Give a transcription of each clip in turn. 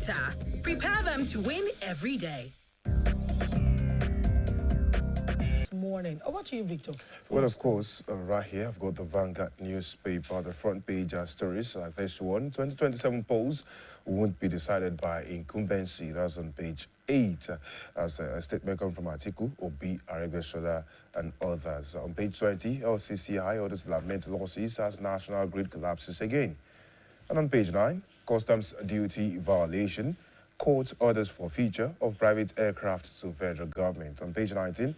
better. Prepare them to win every day. Morning. Over to you, Victor. Well, of course, right here, I've got the Vanguard newspaper, the front page stories like this one. 2027 polls won't be decided by incumbency. That's on page 8, as a statement come from Atiku, Obi, Aregbesola, and others. On page 20, LCCI orders lament losses as national grid collapses again. And on page 9, customs duty violation, court orders for future of private aircraft to federal government. On page 19,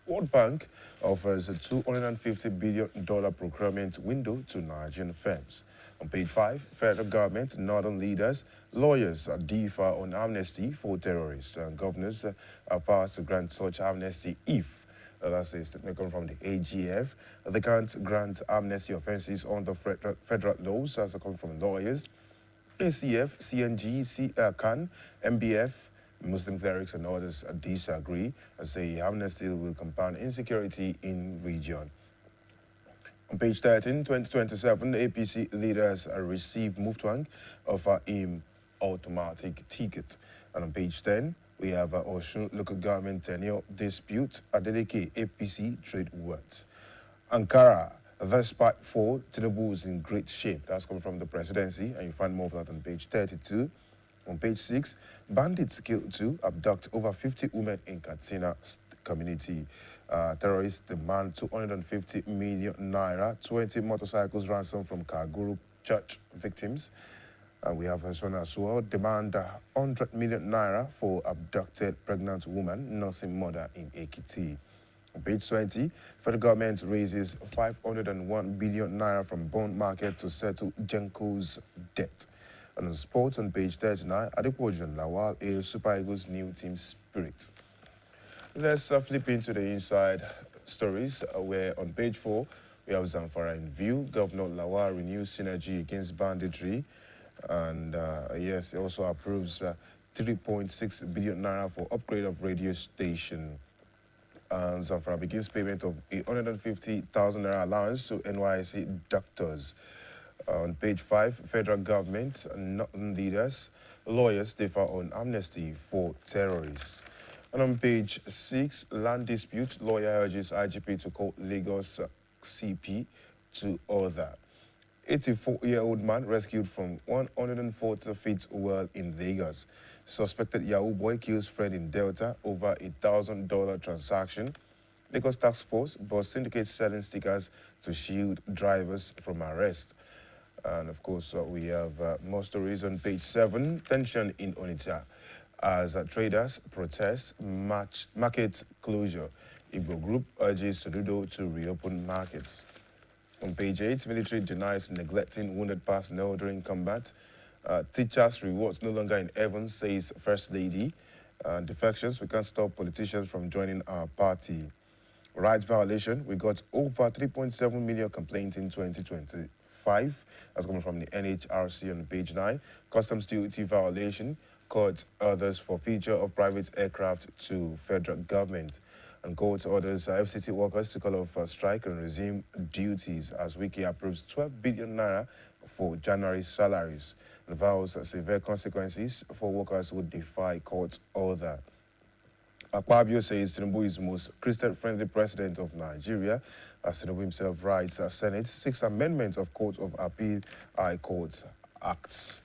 World Bank offers a $250 billion procurement window to Nigerian firms. On page 5, federal government, northern leaders, lawyers differ on amnesty for terrorists. And governors have powers to grant such amnesty if, that's a statement from the AGF, they can't grant amnesty offenses under federal laws, as come from lawyers. ACF, CNG, CAN, MBF, Muslim clerics and others disagree and say amnesty will compound insecurity in region. On page 13, 2027, APC leaders receive Muftwang of AIM automatic ticket. And on page 10, we have Osun local government tenure dispute, Adeleke APC trade words. Ankara, despite fall, Tinubu is in great shape. That's coming from the presidency, and you find more of that on page 32. On page 6, bandits killed 2, abduct over 50 women in Katsina community. Terrorists demand 250 million naira, 20 motorcycles ransom from Kaguru church victims. And we have this one as well, demand 100 million naira for abducted pregnant woman, nursing mother in Ekiti. On page 20, federal government raises 501 billion naira from bond market to settle Genco's debt. And on sports on page 39, Adepoju Lawal is Super Eagles' new team spirit. Let's flip into the inside stories where on page 4, we have Zamfara in view. Governor Lawal renews synergy against banditry. And yes, he also approves 3.6 billion naira for upgrade of radio station. And Zamfara begins payment of 150,000 naira allowance to NYSC doctors. On page 5, federal government, northern leaders, lawyers differ on amnesty for terrorists. And on page 6, land dispute, lawyer urges IGP to call Lagos CP to order. 84-year-old man rescued from 140 feet well in Lagos. Suspected Yahoo boy kills friend in Delta over $1,000 transaction. Lagos Task Force bus syndicates selling stickers to shield drivers from arrest. And of course, we have more stories on page 7. Tension in Onitsha as traders protest market closure. Igbo group urges Soludo to reopen markets. On page 8, military denies neglecting wounded personnel during combat. Teachers' rewards no longer in heaven, says First Lady. Defections, we can't stop politicians from joining our party. Rights violation, we got over 3.7 million complaints in 2025. That's coming from the NHRC on page 9. Customs duty violation, court orders for future of private aircraft to federal government. And court orders FCT workers to call off strike and resume duties as Wiki approves 12 billion naira for January salaries and vows severe consequences for workers who defy court order. Akpabio says Tinubu is the most Christian-friendly president of Nigeria. As Tinubu himself writes, Senate 6 amendments of Court of Appeal High Court Acts.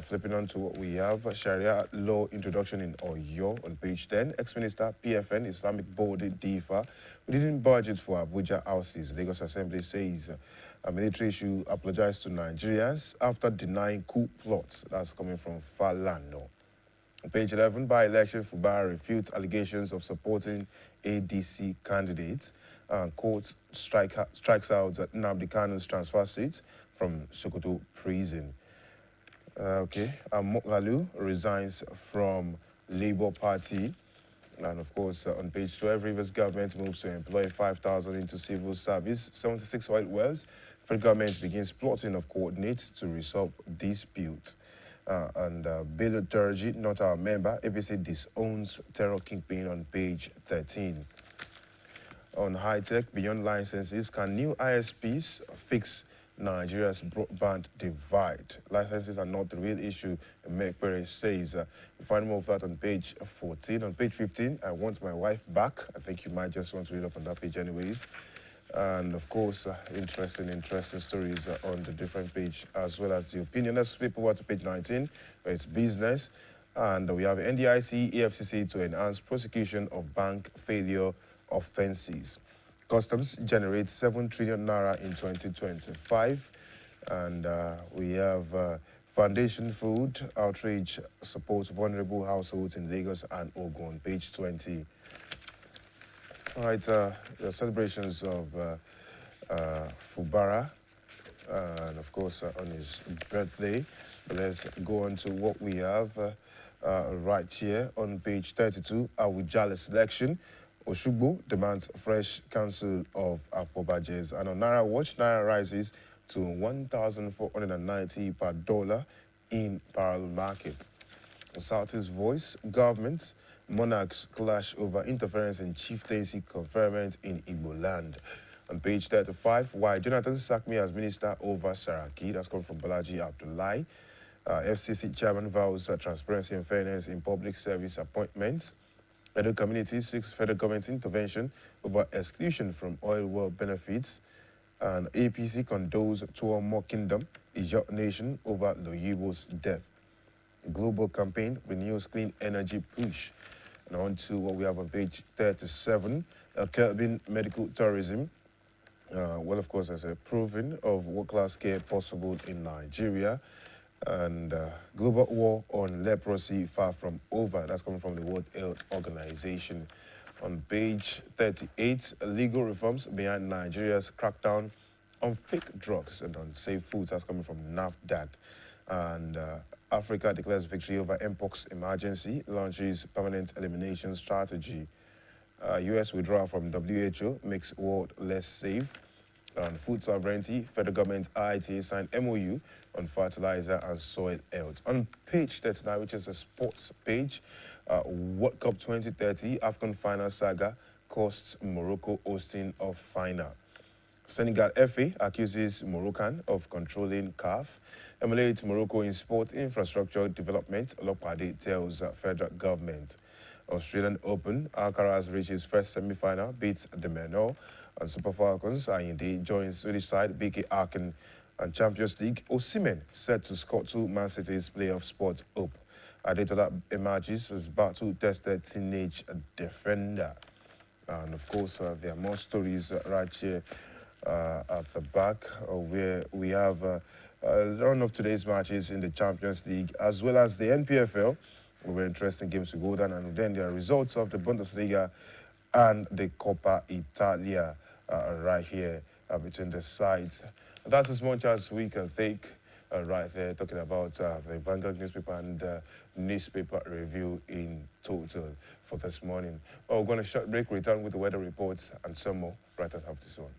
Flipping on to what we have, Sharia law introduction in Oyo on page 10. Ex-Minister PFN, Islamic body DIFA, we didn't budget for Abuja houses. Lagos Assembly says a military should apologize to Nigerians after denying coup plots. That's coming from Falano. On page 11, by-election, Fubara refutes allegations of supporting ADC candidates. Court strikes out Nnamdi Kanu's transfer seats from Sokoto prison. Mokhalu resigns from Labour Party. And of course, on page 12, Rivers government moves to employ 5,000 into civil service. 76 oil wells. Federal government begins plotting of coordinates to resolve dispute. Bello Turji, not our member, APC disowns terror kingpin on page 13. On high-tech, beyond licenses, can new ISPs fix Nigeria's broadband divide. Licenses are not the real issue, Mekpere says. You find more of that on page 14. On page 15, I want my wife back. I think you might just want to read up on that page anyways. And of course, interesting stories on the different page, as well as the opinion. Let's flip over to page 19, where it's business. And we have NDIC, EFCC to enhance prosecution of bank failure offenses. Customs generates 7 trillion naira in 2025. And we have Foundation Food outreach supports vulnerable households in Lagos and Ogun, page 20. All right, the celebrations of Fubara, and of course on his birthday. But let's go on to what we have right here on page 32, Awujale selection. Oshugbo demands fresh council of Afrobajes. And on Naira Watch, Naira rises to 1,490 per dollar in parallel markets. On Southeast Voice, governments, monarchs clash over interference in chieftaincy conferment in Igbo land. On page 35, why Jonathan sacked me as minister over Saraki. That's come from Balaji Abdullahi. FCC chairman vows transparency and fairness in public service appointments. Federal community seeks federal government intervention over exclusion from oil well benefits. And APC condones Tuomo Kingdom, Ijaw Nation over Loyibo's death. Global campaign renews clean energy push. And on to what we have on page 37, curbing medical tourism. Well, of course, there's a proving of world-class care possible in Nigeria. And global war on leprosy far from over. That's coming from the World Health Organization. On page 38, legal reforms behind Nigeria's crackdown on fake drugs and unsafe foods. That's coming from NAFDAC. And Africa declares victory over Mpox emergency, launches permanent elimination strategy. U.S. withdrawal from WHO makes world less safe. On food sovereignty, federal government IITA signed MOU on fertilizer and soil health. On page 39, which is a sports page, World Cup 2030 African final saga costs Morocco hosting of final. Senegal FA accuses Moroccan of controlling CAF. Emulates Morocco in sport infrastructure development, Lopade tells federal government. Australian Open, Alcaraz reaches first semi-final, beats the Menor. And Super Falcons, Ayinde joins Swedish side, BK Aken. And Champions League, Osimhen set to score 2 Man City's playoff spot up. Adetola emerges as battle-tested teenage defender. And of course, there are more stories right here at the back, where we have a run of today's matches in the Champions League, as well as the NPFL, where interesting games to go down, and then there are results of the Bundesliga and the Coppa Italia right here between the sides. And that's as much as we can take right there, talking about the Vanguard newspaper and newspaper review in total for this morning. Well, we're going to short break, return with the weather reports and some more right out of this one.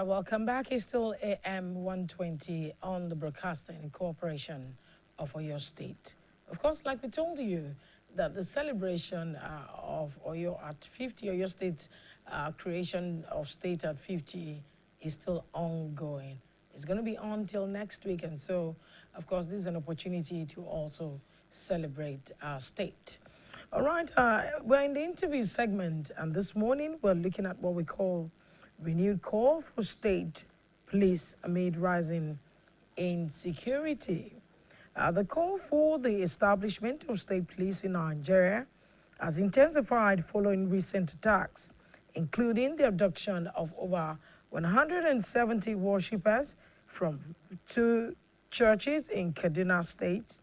right, welcome back. It's still AM120 on the Broadcasting Corporation of Oyo State. Of course, like we told you, that the celebration of Oyo at 50, Oyo State's creation of state at 50 is still ongoing. It's going to be on till next week, and so, of course, this is an opportunity to also celebrate our state. All right, we're in the interview segment, and this morning we're looking at what we call renewed call for state police amid rising insecurity. The call for the establishment of state police in Nigeria has intensified following recent attacks, including the abduction of over 170 worshippers from 2 churches in Kaduna State.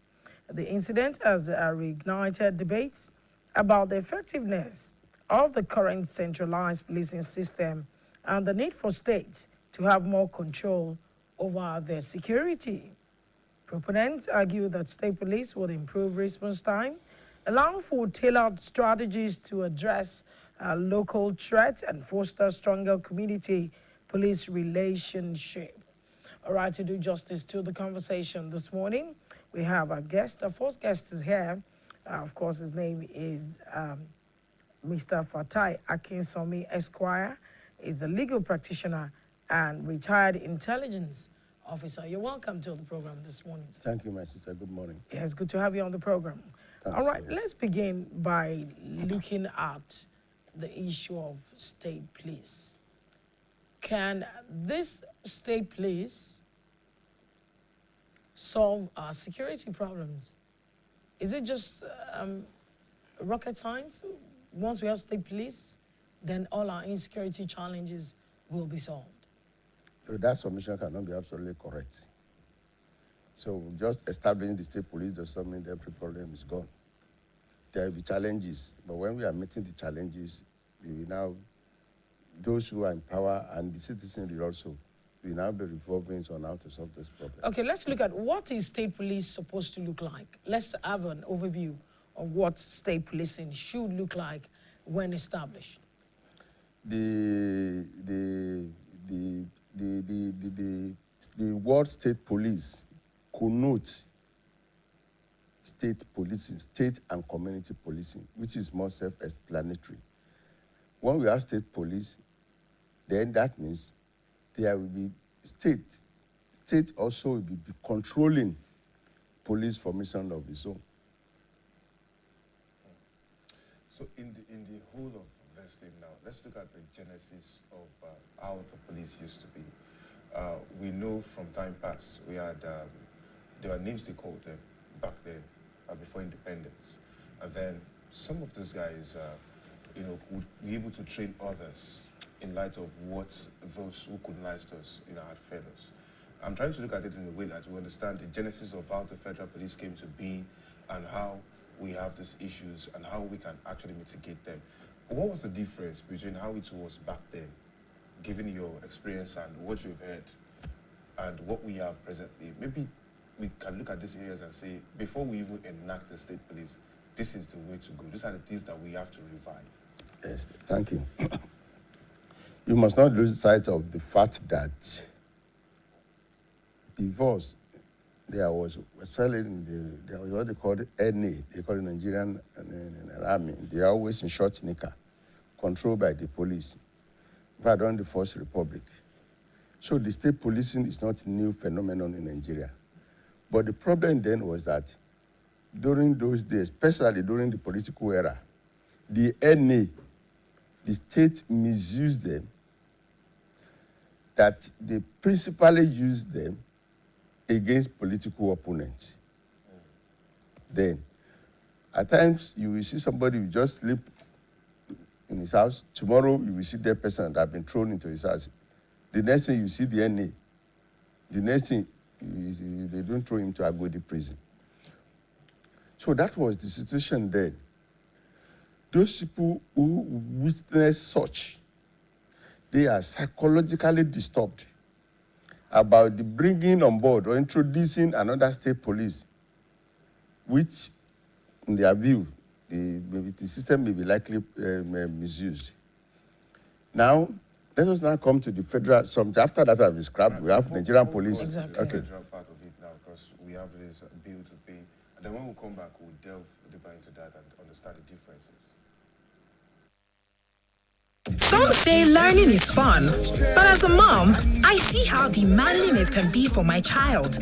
The incident has reignited debates about the effectiveness of the current centralized policing system and the need for states to have more control over their security. Proponents argue that state police will improve response time, allowing for tailored strategies to address local threats and foster stronger community-police relationship. All right, to do justice to the conversation this morning, we have our guest. Our first guest is here. Of course, his name is Mr. Fatai Akinsomi Esquire. Is a legal practitioner and retired intelligence officer. You're welcome to the program this morning, sir. Thank you, my sister. Good morning. Yeah, it's good to have you on the program. Thanks, all right, let's begin by looking at the issue of state police. Can this state police solve our security problems? Is it just rocket science? Once we have state police, then all our insecurity challenges will be solved. That submission cannot be absolutely correct. So just establishing the state police does not mean that every problem is gone. There will be challenges, but when we are meeting the challenges, we will now, those who are in power and the citizens will also, we now be revolving on how to solve this problem. Okay, let's look at what is state police supposed to look like. Let's have an overview of what state policing should look like when established. The word state police connotes state policing, state and community policing, which is more self-explanatory. When we have state police, then that means there will be state. State also will be controlling police formation of its own. So in the whole of this thing now, let's look at the genesis of how the police used to be. We know from time past, we had, there were names they called them back then, before independence. And then some of those guys, would be able to train others in light of what those who colonized us, had fed us. I'm trying to look at it in a way that we understand the genesis of how the federal police came to be and how we have these issues and how we can actually mitigate them. What was the difference between how it was back then, given your experience and what you've heard, and what we have presently? Maybe we can look at these areas and say, before we even enact the state police, this is the way to go. These are the things that we have to revive. Yes, thank you. You must not lose sight of the fact that divorce, there was, especially there was what they called NA, they call it Nigerian Army. They are always in short knicker, controlled by the police. Right during the First Republic. So the state policing is not a new phenomenon in Nigeria. But the problem then was that during those days, especially during the political era, the NA, the state misused them, that they principally used them against political opponents. Then, at times, you will see somebody who just sleep in his house. Tomorrow, you will see that person that has been thrown into his house. The next thing, you see the NA. The next thing, they don't throw him to Agodi prison. So that was the situation then. Those people who witness such, they are psychologically disturbed about the bringing on board or introducing another state police, which, in their view, the system may be likely misused. Now, Let us now come to the federal. After that, I've described. We have Nigerian police. Exactly. Okay. The federal part of it now, because we have this bill to pay, and then when we come back, we'll delve deeper into that and understand the differences. Some say learning is fun, but as a mom, I see how demanding it can be for my child.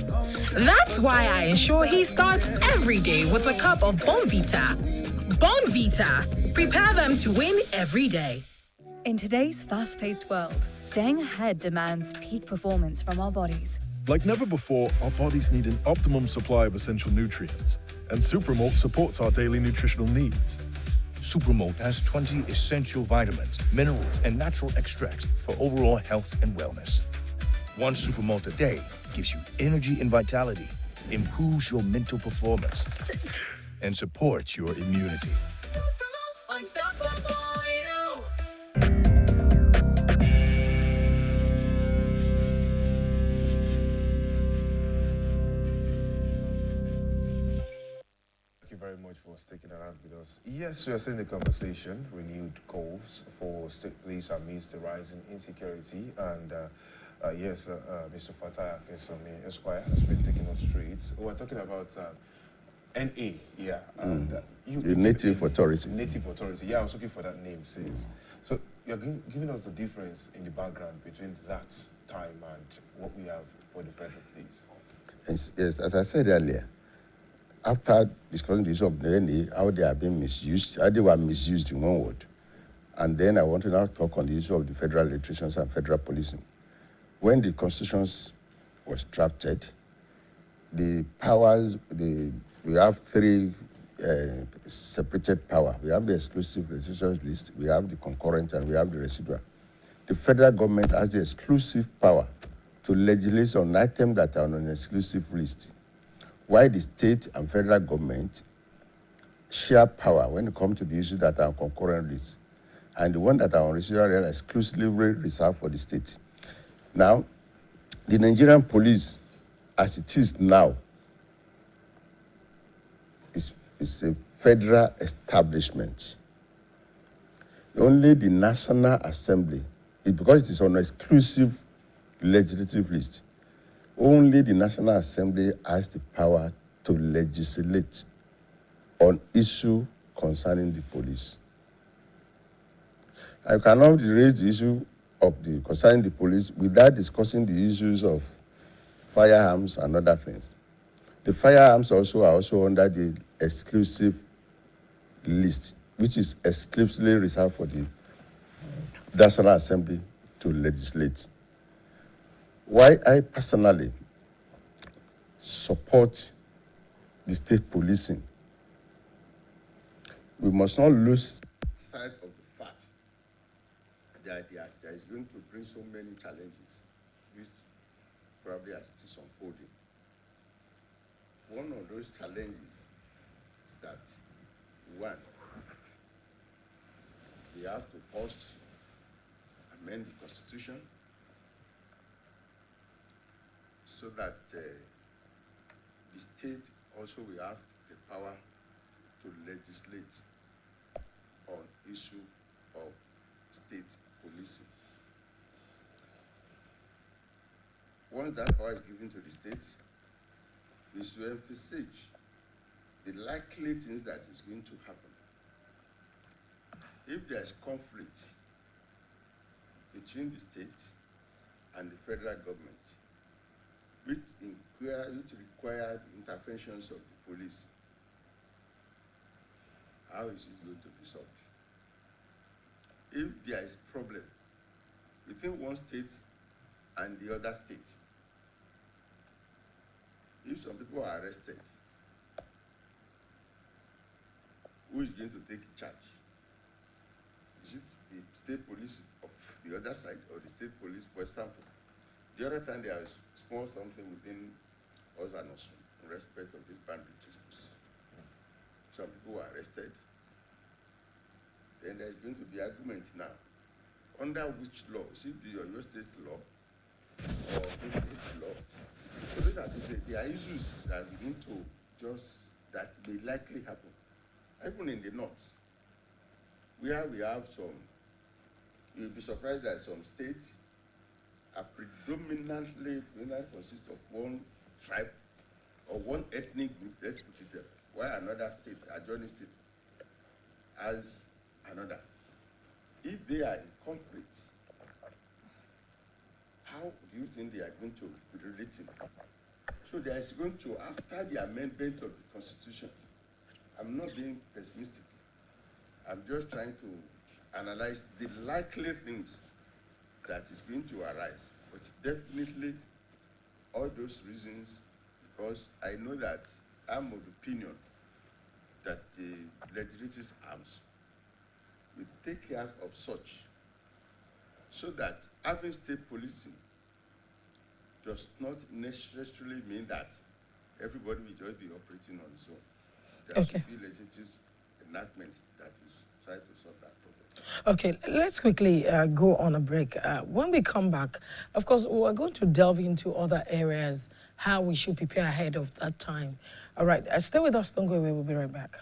That's why I ensure he starts every day with a cup of Bonvita. Bonvita, prepare them to win every day. In today's fast-paced world, staying ahead demands peak performance from our bodies. Like never before, our bodies need an optimum supply of essential nutrients, and Supermalt supports our daily nutritional needs. Supermalt has 20 essential vitamins, minerals, and natural extracts for overall health and wellness. One Supermalt a day gives you energy and vitality, improves your mental performance, and supports your immunity. Very much for sticking around with us. Yes, we are seeing the conversation, renewed calls for state police amidst the rising insecurity. And yes, Mr. Fatai Akesome Esquire has been taking on streets. We're talking about NA, yeah. And The Native Authority. Native Authority, yeah, I was looking for that name, says. So you're giving us the difference in the background between that time and what we have for the federal police. Yes, as I said earlier, after discussing the issue of the NA, how they are being misused, how they were misused in one word. And then I want to now talk on the issue of the federal elections and federal policing. When the constitutions was drafted, the powers, we have three separated power. We have the exclusive legislative list, we have the concurrent, and we have the residual. The federal government has the exclusive power to legislate on items that are on an exclusive list, while the state and federal government share power when it comes to the issues that are on concurrent list, and the one that are on residual are exclusively reserved for the state. Now, the Nigerian police, as it is now, is a federal establishment. Only the National Assembly, because it is on an exclusive legislative list, only the National Assembly has the power to legislate on issue concerning the police. I cannot raise the issue of concerning the police without discussing the issues of firearms and other things. The firearms are also under the exclusive list, which is exclusively reserved for the National Assembly to legislate. Why I personally support the state policing, we must not lose sight of the fact that there is going to bring so many challenges, which probably as it is unfolding. One of those challenges is that, one, we have to first amend the Constitution so that the state also will have the power to legislate on issue of state policing. Once that power is given to the state, we should emphasize the likely things that is going to happen. If there is conflict between the state and the federal government, which require the interventions of the police, how is it going to be solved? If there is problem between one state and the other state, if some people are arrested, who is going to take charge? Is it the state police of the other side or the state police, for example? The other time there is small something within us and us in respect of this boundary disputes. Some people were arrested. Then there is going to be argument now. Under which law? Is it your state law or the state law? So these are there are issues that we need to that may likely happen. Even in the north, where we have some you'll be surprised that some states are predominantly consist of one tribe or one ethnic group, let's put it there, while another state, adjoining state, has another. If they are in conflict, how do you think they are going to be relating? So there is going to, after the amendment of the Constitution, I'm not being pessimistic. I'm just trying to analyze the likely things that is going to arise. But definitely all those reasons, because I know that I'm of the opinion that the legislative arms will take care of such, so that having state policing does not necessarily mean that everybody will just be operating on its own. There should be legislative enactment that is trying to solve that problem. Okay, let's quickly go on a break. When we come back, of course, we're going to delve into other areas, how we should prepare ahead of that time. All right, stay with us, don't go away, we'll be right back.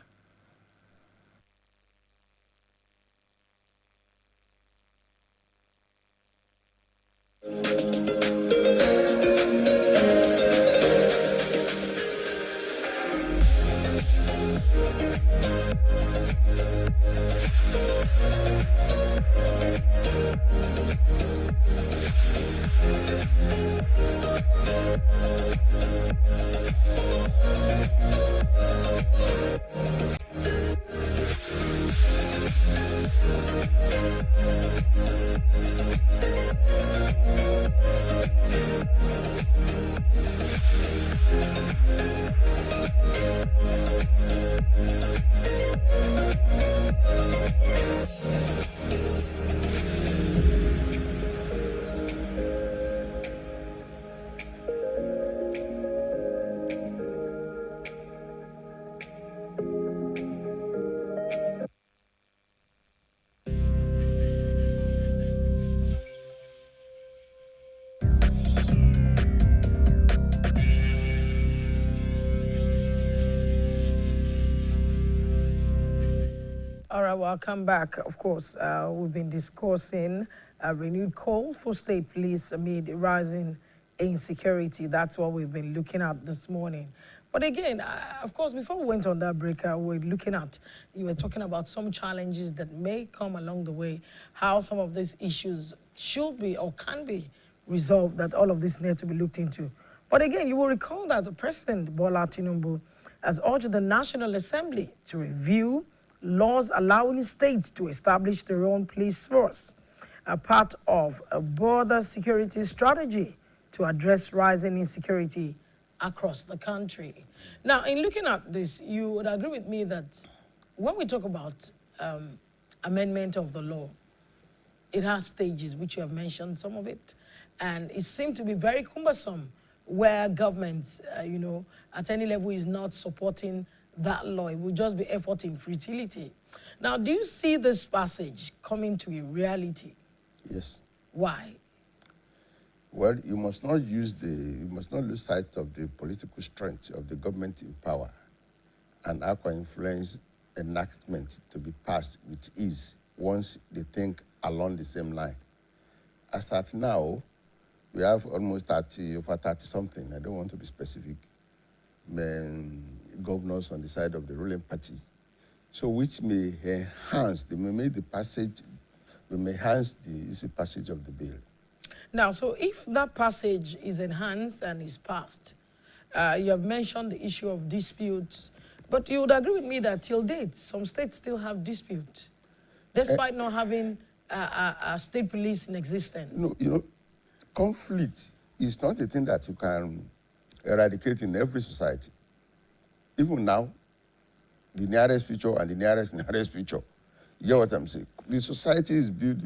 All right, welcome back. Of course, we've been discussing a renewed call for state police amid rising insecurity. That's what we've been looking at this morning. But again, of course, before we went on that break, we were looking at, you were talking about some challenges that may come along the way, how some of these issues should be or can be resolved, that all of this needs to be looked into. But again, you will recall that the President, Bola Tinubu, has urged the National Assembly to review laws allowing states to establish their own police force, a part of a border security strategy to address rising insecurity across the country. Now, in looking at this, you would agree with me that when we talk about amendment of the law, it has stages, which you have mentioned some of it, and it seemed to be very cumbersome where government, at any level is not supporting that law. It will just be effort in futility. Now, do you see this passage coming to a reality? Yes. Why? Well, you must not lose sight of the political strength of the government in power and how can influence enactment to be passed with ease once they think along the same line. As at now, we have almost over 30 something, I don't want to be specific, governors on the side of the ruling party. So which may enhance, they may make the passage, we may enhance the easy passage of the bill. Now, so if that passage is enhanced and is passed, you have mentioned the issue of disputes, but you would agree with me that till date, some states still have dispute, despite not having a state police in existence. No, conflict is not a thing that you can eradicate in every society. Even now, the nearest future and the nearest future. You get what I'm saying? The society is built,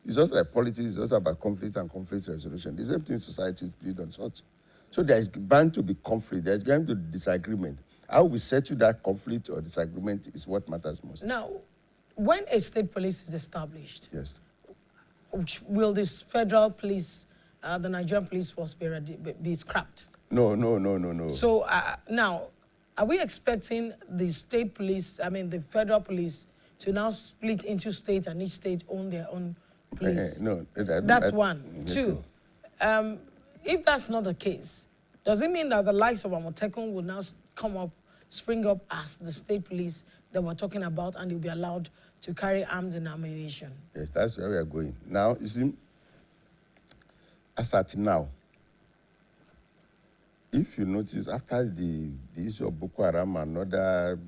it's just like politics, it's just about conflict and conflict resolution. The same thing society is built on such. So there is bound to be conflict. There's going to be disagreement. How we settle that conflict or disagreement is what matters most. Now, when a state police is established, yes, will this federal police, the Nigerian police force, be scrapped? No. So now, are we expecting the state police, the federal police, to now split into state and each state own their own please? No, That's one. Two, if that's not the case, does it mean that the likes of Amotekun will now spring up as the state police that we're talking about, and they'll be allowed to carry arms and ammunition? Yes, that's where we are going. Now, you see, as at now, if you notice, after the issue of Boko Haram and other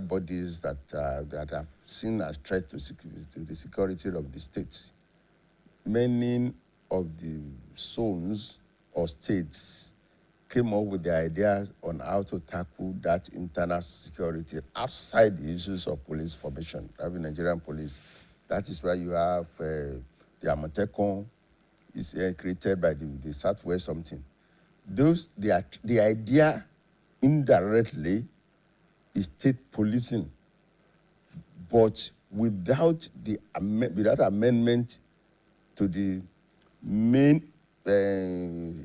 bodies that have seen as threats to the security of the state, many of the zones or states came up with the ideas on how to tackle that internal security outside the issues of police formation, having Nigerian police. That is why you have the Amotekun is created by the Southwest something. The idea indirectly is state policing, but without amendment to the main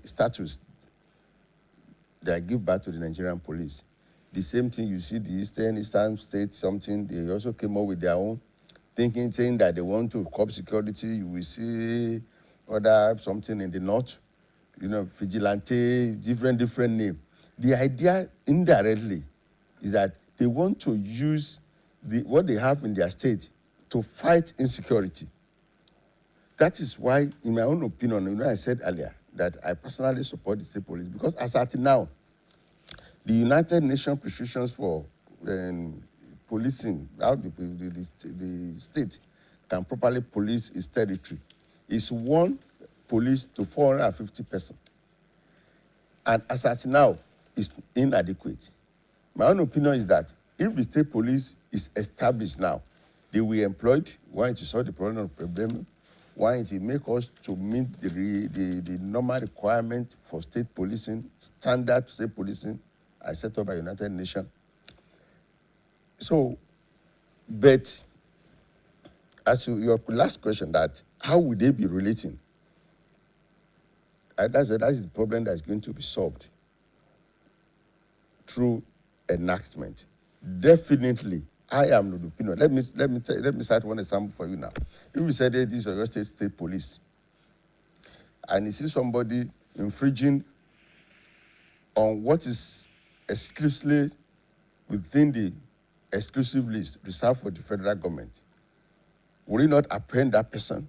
status that give back to the Nigerian police. The same thing you see the Eastern states, something, they also came up with their own thinking, saying that they want to curb security. You will see other something in the north, vigilante, different name. The idea indirectly is that they want to use what they have in their state to fight insecurity. That is why, in my own opinion, I said earlier that I personally support the state police, because as at now, the United Nations prescriptions for policing, how the state can properly police its territory, is 1 police to 450 persons. And as at now, it's inadequate. My own opinion is that if the state police is established now, they will be employed, one, to solve the problem, one, is to make us to meet the normal requirement for state policing, standard state policing, as set up by United Nations. So, but as to your last question, that how would they be relating? That is the problem that is going to be solved through enactment. Definitely, I am of the opinion. Let me cite one example for you now. If we said this is your state police, and you see somebody infringing on what is exclusively within the exclusive list reserved for the federal government, will you not apprehend that person?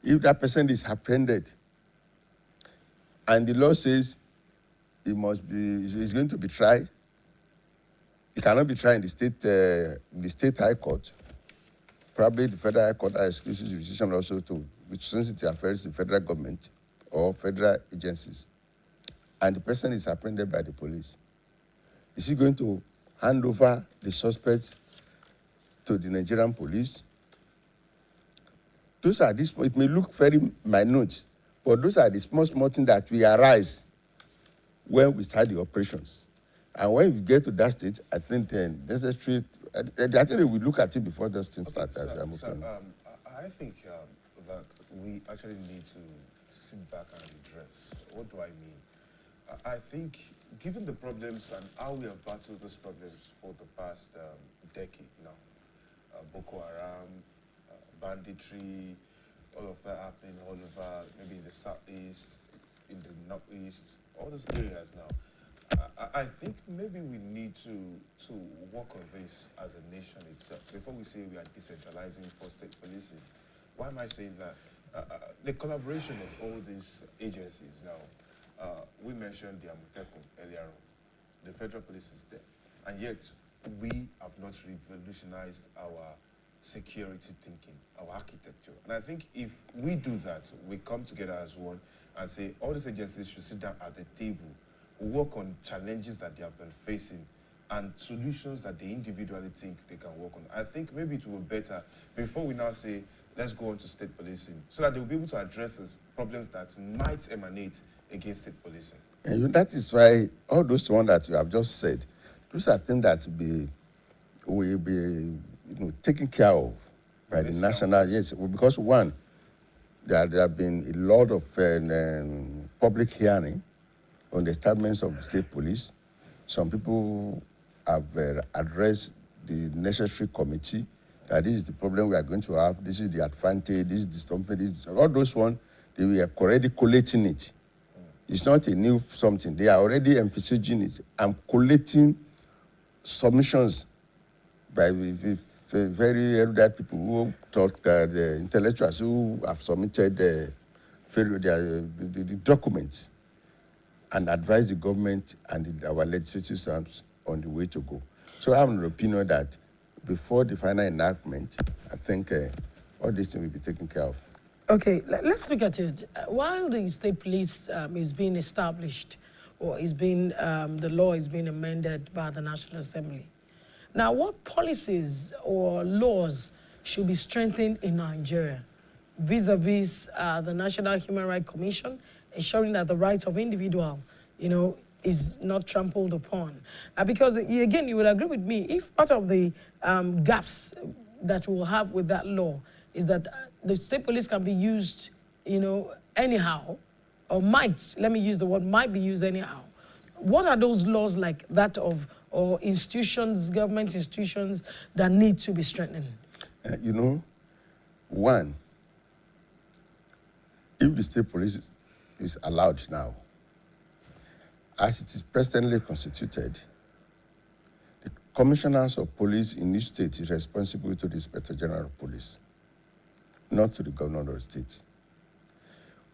If that person is apprehended, and the law says he's going to be tried, he cannot be tried in the state high court. Probably the federal high court has exclusive jurisdiction also which since it affects the federal government or federal agencies. And the person is apprehended by the police. Is he going to hand over the suspects to the Nigerian police? Those are it may look very minute, but those are the small things that will arise when we start the operations. And when we get to that stage, I think then necessary. I think we look at it before those things start. I think that we actually need to sit back and address. What do I mean? I think, given the problems and how we have battled those problems for the past decade now, Boko Haram, banditry, all of that happening all over, maybe in the southeast, in the northeast, all those areas now. I think maybe we need to work on this as a nation itself before we say we are decentralizing for state policing. Why am I saying that? The collaboration of all these agencies now, we mentioned the Amotekun earlier on. The federal police is there, and yet we have not revolutionized our security thinking, our architecture. And I think if we do that, we come together as one and say all these agencies should sit down at the table, work on challenges that they have been facing and solutions that they individually think they can work on. I think maybe it will be better before we now say, let's go on to state policing, so that they'll be able to address these problems that might emanate against state policing. And that is why all those ones that you have just said, those are things that will be taken care of by the national, yes, because one, there have been a lot of public hearing on the establishment of the state police. Some people have addressed the necessary committee, that this is the problem we are going to have, this is the advantage, this is the something, this is, all those ones, they were already collating it. It's not a new something. They are already emphasizing it and collating submissions by very erudite people who talk, the intellectuals who have submitted the documents and advise the government and our legislative systems on the way to go. So I have an opinion that before the final enactment, I think all these things will be taken care of. Okay, let's look at it. While the state police is being established, or is being, the law is being amended by the National Assembly. Now, what policies or laws should be strengthened in Nigeria vis-a-vis the National Human Rights Commission, ensuring that the rights of individual, is not trampled upon? Because, again, you would agree with me, if part of the gaps that we'll have with that law is that the state police can be used, anyhow, or might, let me use the word, might be used anyhow. What are those laws like that of, or institutions, government institutions, that need to be strengthened? One, if the state police is allowed now, as it is presently constituted, the commissioners of police in each state is responsible to the Inspector General of Police, not to the governor of the state.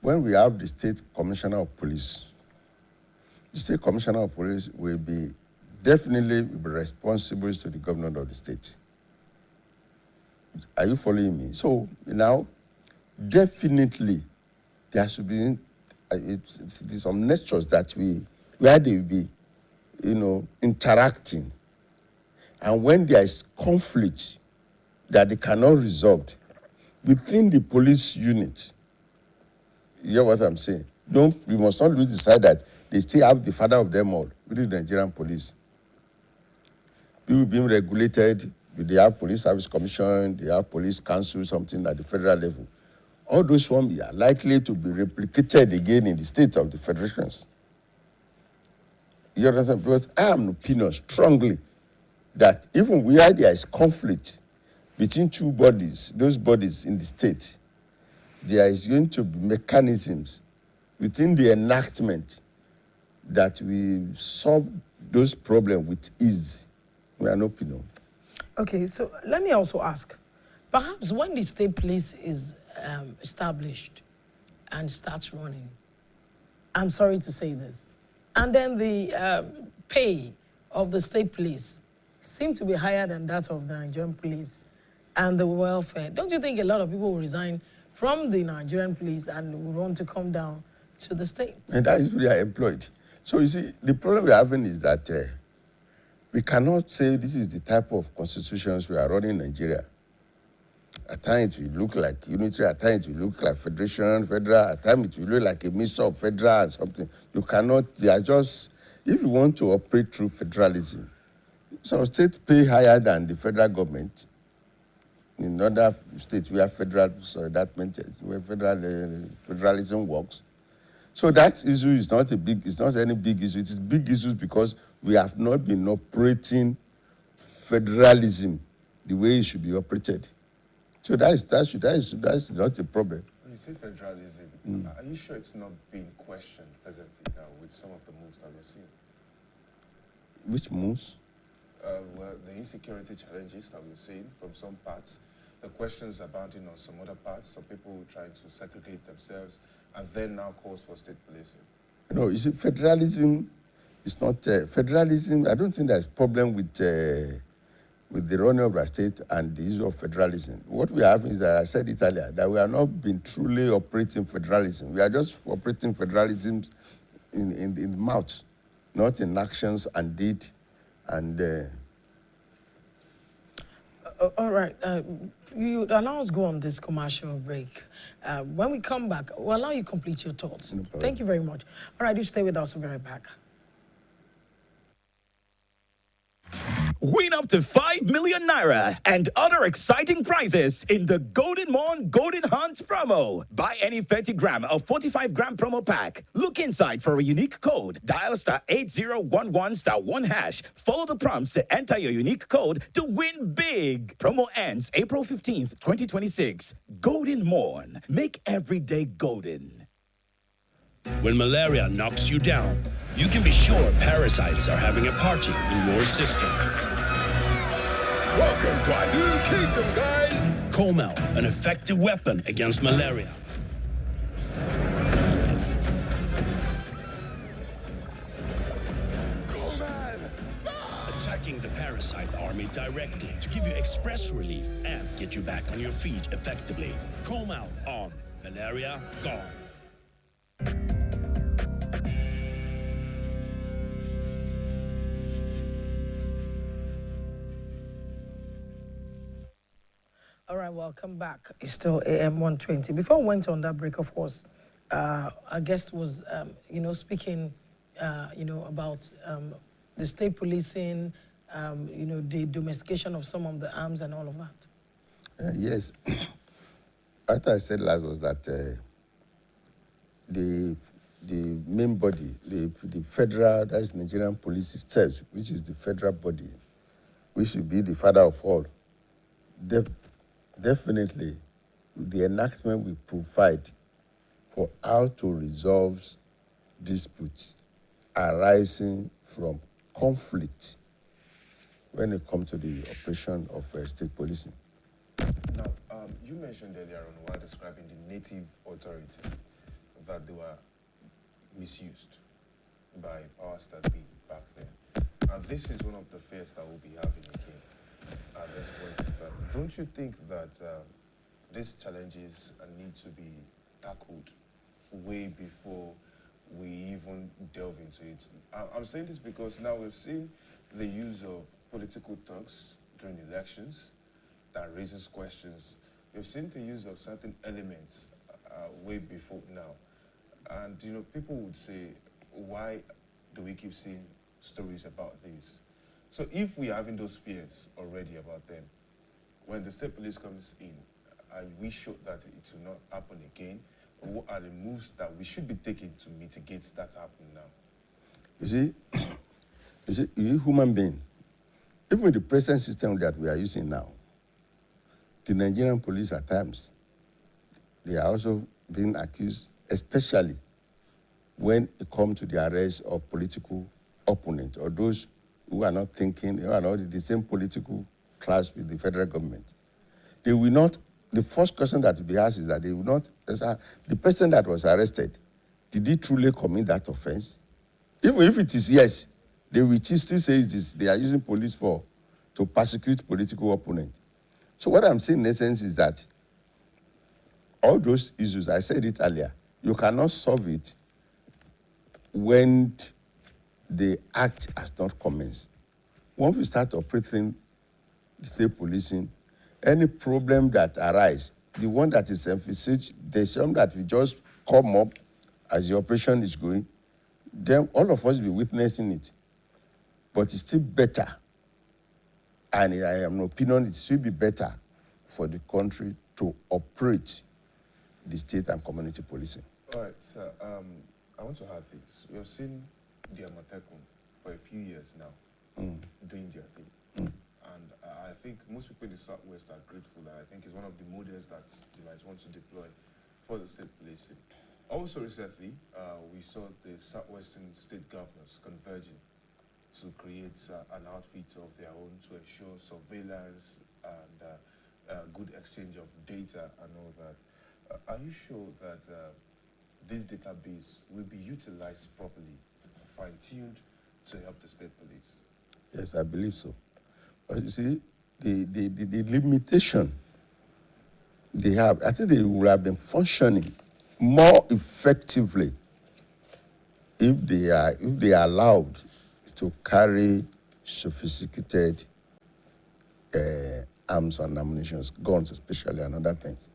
When we have the state commissioner of police, the state commissioner of police will be definitely responsible to the governor of the state. Are you following me? So now, definitely, there should be some natures that where they will be, interacting. And when there is conflict that they cannot resolve within the police unit, you hear what I'm saying? We must not lose the sight that they still have the father of them all, which is the Nigerian police. People being regulated, they have police service commission, they have police council, something at the federal level. All those ones are likely to be replicated again in the state of the federations. You understand? Because I have an opinion strongly that even where there is conflict between two bodies, those bodies in the state, there is going to be mechanisms within the enactment that we solve those problems with ease. We are no opinion. Okay, so let me also ask, perhaps when the state police is established and starts running, I'm sorry to say this, and then the pay of the state police seems to be higher than that of the Nigerian police and the welfare, don't you think a lot of people will resign from the Nigerian police and would want to come down to the state? And that is where they are employed. So you see, the problem we're having is that we cannot say this is the type of constitutions we are running in Nigeria. At times it will look like unitary, at times it will look like federation, federal, at times it will look like a mixture of federal and something. You cannot, they are just, if you want to operate through federalism, some states pay higher than the federal government. In other states, we have federal, so that means where federalism works. So that issue is not it's not any big issue. It is big issues because we have not been operating federalism the way it should be operated. So that's not a problem. When you say federalism, are you sure it's not being questioned presently now with some of the moves that we're seeing? Which moves? Well, the insecurity challenges that we've seen from some parts, the questions abounding on some other parts, some people trying to segregate themselves, and then now calls for state policing. No, you see, federalism is not federalism. I don't think there's a problem with the running of our state and the issue of federalism. What we have is that I said it earlier, that we are not been truly operating federalism. We are just operating federalism in the mouth, not in actions and deed. And all right, you allow us go on this commercial break. When we come back, we'll allow you to complete your thoughts. No problem. Thank you very much. All right, you stay with us. We'll be right back. Win up to 5 million naira and other exciting prizes in the Golden Morn Golden Hunt promo. Buy any 30 gram or 45 gram promo pack. Look inside for a unique code. Dial star 8011 star 1 hash. Follow the prompts to enter your unique code to win big. Promo ends April 15th, 2026. Golden Morn. Make every day golden. When malaria knocks you down, you can be sure parasites are having a party in your system. Welcome to our new kingdom, guys! Comel, an effective weapon against malaria. Attacking the parasite army directly to give you express relief and get you back on your feet effectively. Comel on. Malaria gone. All right, welcome back. It's still AM120. Before we went on that break, of course, our guest was, speaking, about the state policing, the domestication of some of the arms and all of that. Yes. What I said last was that the main body, the federal, that is Nigerian police itself, which is the federal body, which should be the father of all. Definitely, the enactment will provide for how to resolve disputes arising from conflict when it comes to the operation of state policing. Now, you mentioned earlier on while describing the native authority that they were misused by powers that be back then. And this is one of the fears that we'll be having again at this point in time. Don't you think that these challenges need to be tackled way before we even delve into it? I'm saying this because now we've seen the use of political talks during elections that raises questions. We've seen the use of certain elements way before now. And, people would say, why do we keep seeing stories about this? So if we're having those fears already about them, when the state police comes in, are we sure that it will not happen again? Or what are the moves that we should be taking to mitigate that happening now? You see, you human being, even the present system that we are using now, the Nigerian police at times, they are also being accused, especially when it comes to the arrest of political opponents or those who are not thinking, who are not the same political class with the federal government. They will not, the first question that will be asked is that they will not, the person that was arrested, did he truly commit that offense? Even if it is yes, they will still say this, they are using police to persecute political opponents. So what I'm saying in essence is that all those issues, I said it earlier, you cannot solve it when the act has not commenced. Once we start operating the state policing, any problem that arises, the one that is emphasized, there's some that will just come up as the operation is going, then all of us will be witnessing it. But it's still better, and I am of opinion it should be better for the country to operate the state and community policing. All right, sir, I want to add this. We have seen the Amatekun for a few years now doing their thing. And I think most people in the Southwest are grateful. I think it's one of the models that you might want to deploy for the state policing. Also recently, we saw the Southwestern state governors converging to create an outfit of their own to ensure surveillance and good exchange of data and all that. Are you sure that this database will be utilized properly, fine-tuned to help the state police? Yes, I believe so. But you see, the limitation they have, I think they would have been functioning more effectively if they are allowed to carry sophisticated arms and ammunition, guns especially, and other things.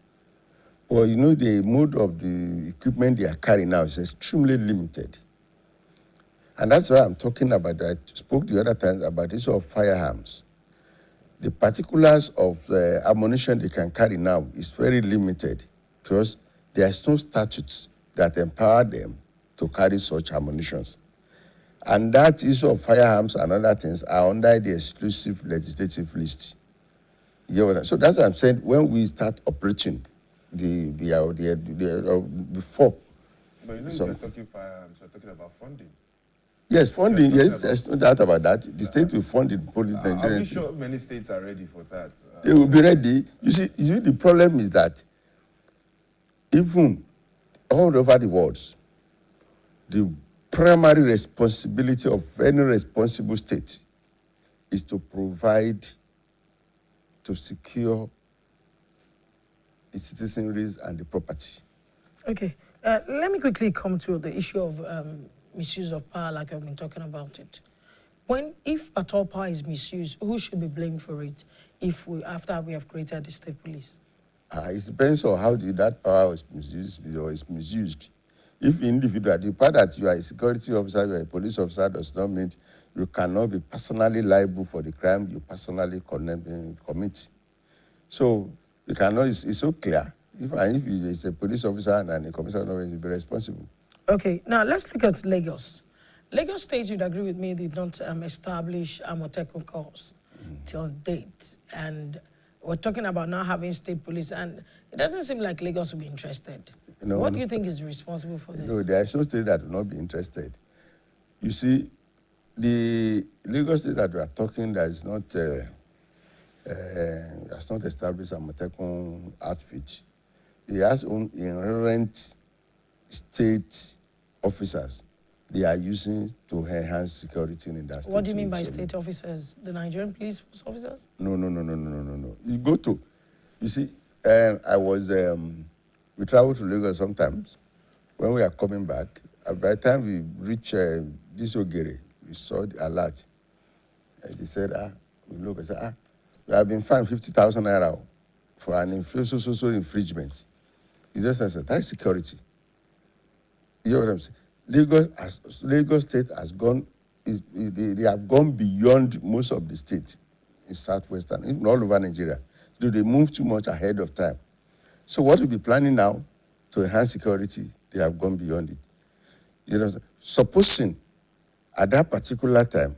Well, the mode of the equipment they are carrying now is extremely limited. And that's why I'm talking about, I spoke the other times about the issue of firearms. The particulars of the ammunition they can carry now is very limited because there's no statutes that empower them to carry such ammunitions. And that issue of firearms and other things are under the exclusive legislative list. So that's what I'm saying. When we start operating before. But you know, you're talking firearms, you're talking about funding. Yes, funding, yes, there's no doubt about that. The state will fund the police Nigerian. Are you sure many states are ready for that? They will be ready. You see, the problem is that even all over the world, the primary responsibility of any responsible state is to provide, to secure the citizenry and the property. Okay, let me quickly come to the issue of misuse of power, like I've been talking about it. If at all power is misused, who should be blamed for it after we have created the state police? It depends on how that power is misused or is misused. If individual, the part that you are a security officer, you are a police officer, does not mean you cannot be personally liable for the crime you personally commit. So you cannot. It's so clear. If it's a police officer and a commissioner, will be responsible. Okay, now let's look at Lagos. Lagos State, you'd agree with me, did not establish Amotekun Corps till date. And we're talking about now having state police, and it doesn't seem like Lagos will be interested. What do you think is responsible for this? No, there is no state that will not be interested. You see, the Lagos State that we are talking that is not has not established Amotekun outfit. It has own inherent state officers they are using to enhance security in that state. What do you mean by state officers? The Nigerian police force officers? No. You see, we travel to Lagos sometimes. When we are coming back, by the time we reach this Ogere, we saw the alert. And they said, we look and said, we have been fined 50,000 naira for an infringement. It's just as that's security. You know what I'm saying? Lagos State has gone, they have gone beyond most of the states in southwestern, even all over Nigeria. So they move too much ahead of time. So what we'll be planning now to enhance security, they have gone beyond it. You know, supposing at that particular time,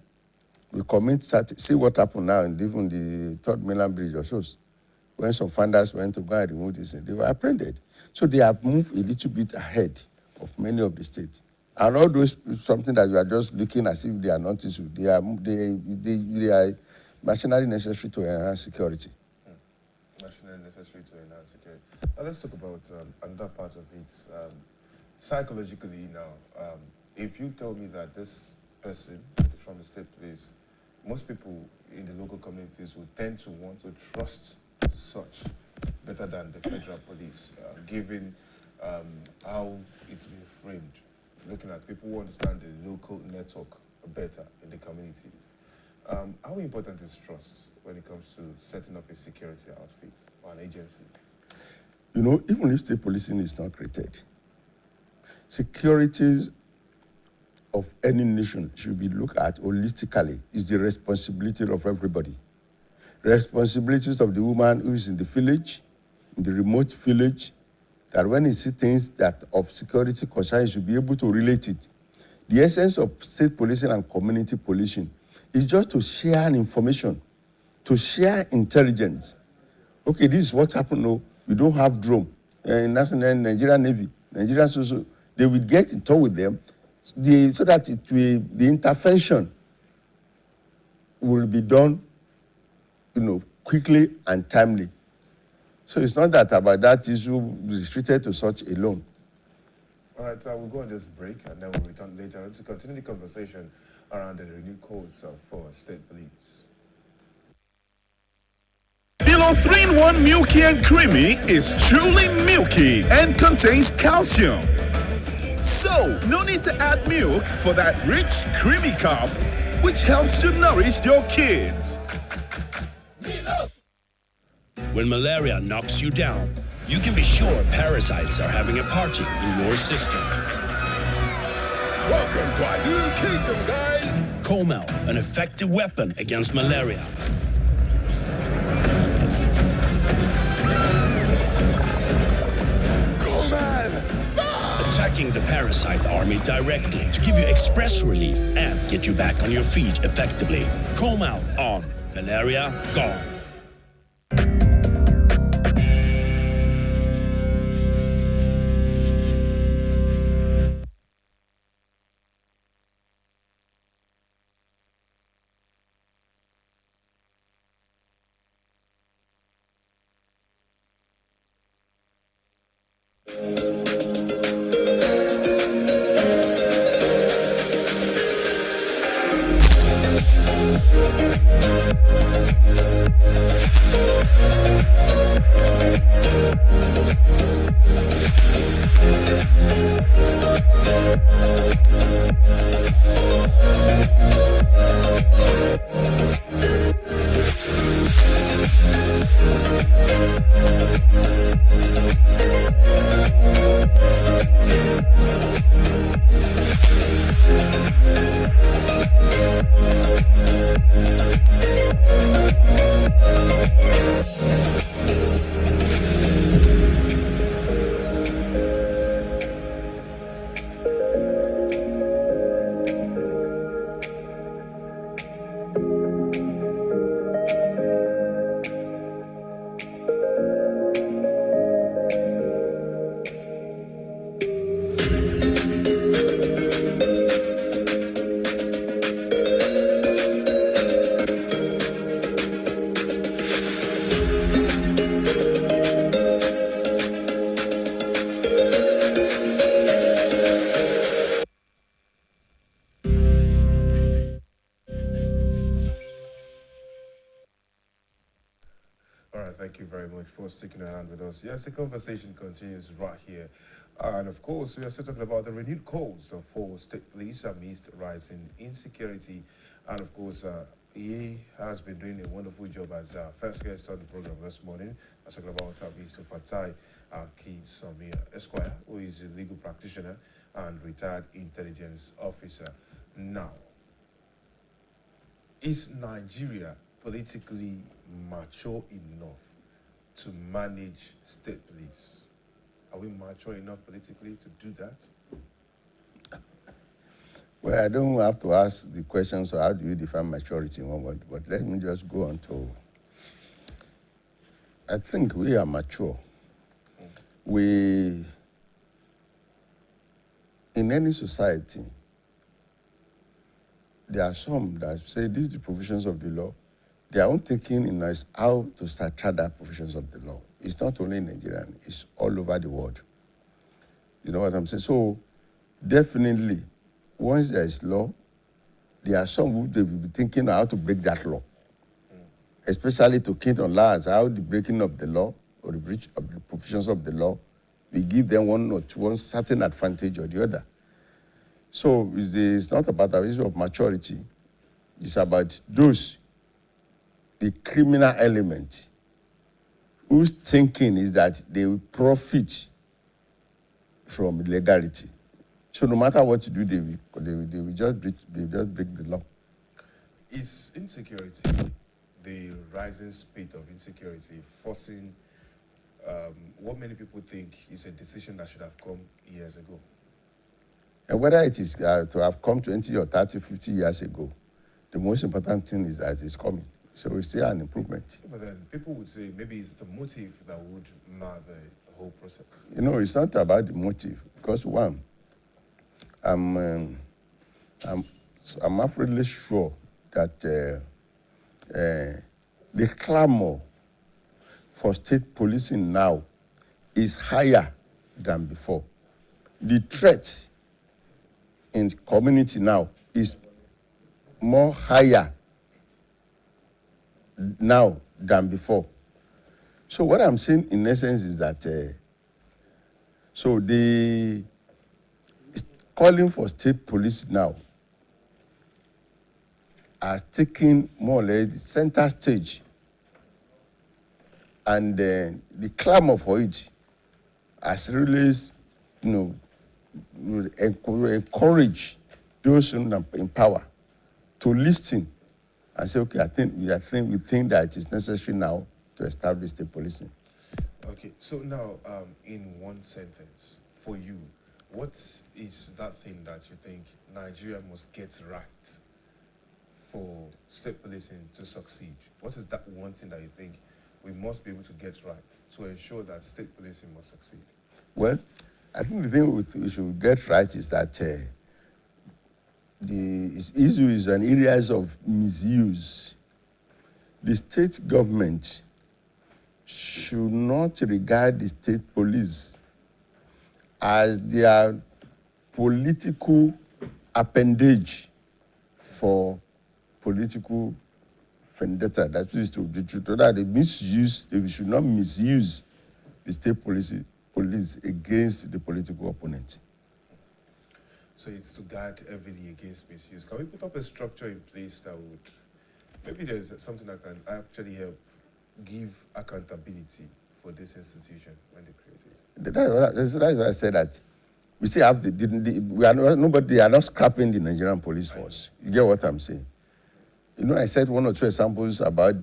we see what happened now in even the Third Mainland Bridge or so. When some funders went to go and remove this, they were apprehended. So they have moved a little bit ahead of many of the states. And all those, something that you are just looking as if they are not issues, they are machinery necessary to enhance security. Machinery necessary to enhance security. Now let's talk about another part of it. Psychologically now, if you tell me that this person from the state police, most people in the local communities would tend to want to trust such better than the federal police, given how it's been framed, looking at people who understand the local network better in the communities. How important is trust when it comes to setting up a security outfit or an agency? You know, even if state policing is not created, security of any nation should be looked at holistically. It's the responsibility of everybody. Responsibilities of the woman who is in the village, in the remote village, that when he sees things that of security concern, he should be able to relate it. The essence of state policing and community policing is just to share information, to share intelligence. Okay, this is what happened. No, we don't have drone. Nigerian Navy, Nigerian social, they will get in touch with them, so that the intervention will be done, quickly and timely. So it's not that about that issue restricted to such alone. All right, so we'll go on this break and then we'll return later to continue the conversation around the renewed codes for state police. Below 3-in-1 Milky and Creamy is truly milky and contains calcium. So, no need to add milk for that rich, creamy cup, which helps to nourish your kids. When malaria knocks you down, you can be sure parasites are having a party in your system. Welcome to our new kingdom, Comel, an effective weapon against malaria. Attacking the parasite army directly to give you express relief and get you back on your feet effectively. Comel on malaria gone. Thank you very much for sticking around with us. Yes, the conversation continues right here. And of course, we are still talking about the renewed calls for state police amidst rising insecurity. And of course, he has been doing a wonderful job as first guest on the program this morning. I was talking about Mr. Fatai Samia Esquire, who is a legal practitioner and retired intelligence officer. Now, is Nigeria politically mature enough to manage state police? Are we mature enough politically to do that? Well, I don't have to ask the question, so how do you define maturity in one word? But let me just go on to, I think we are mature. We, in any society, there are some that say these are the provisions of the law. Their own thinking is how to start the provisions of the law. It's not only in Nigeria, it's all over the world. You know what I'm saying? So definitely, once there is law, there are some who will be thinking how to break that law. Especially to kid on laws, how the breaking of the law or the breach of the provisions of the law will give them one certain advantage or the other. So it's not about the issue of maturity. It's about those, the criminal element, whose thinking is that they will profit from illegality. So no matter what you do, they will just break the law. Is insecurity, the rising speed of insecurity, forcing what many people think is a decision that should have come years ago? And whether it is to have come 20 or 30, 50 years ago, the most important thing is that it's coming. So it's still an improvement. But then people would say maybe it's the motive that would mar the whole process. You know, it's not about the motive, because one, I'm absolutely sure that the clamor for state policing now is higher than before. The threat in the community now is more higher now than before. So what I'm saying in essence is that so the calling for state police now has taken more or less the center stage, and the clamor for it has really, encourage those in power to listen and say, okay, we think that it is necessary now to establish state policing. Okay, so now, in one sentence, for you, what is that thing that you think Nigeria must get right for state policing to succeed? What is that one thing that you think we must be able to get right to ensure that state policing must succeed? Well, I think the thing we should get right is that the issue is in areas of misuse. The state government should not regard the state police as their political appendage for political vendetta. That is to that they should not misuse the state police against the political opponent. So it's to guard heavily against misuse. Can we put up a structure in place that would, maybe there's something that can actually help give accountability for this institution when they create it? That's why I said that we still have they are not scrapping the Nigerian police force. You get what I'm saying? You know, I said one or two examples about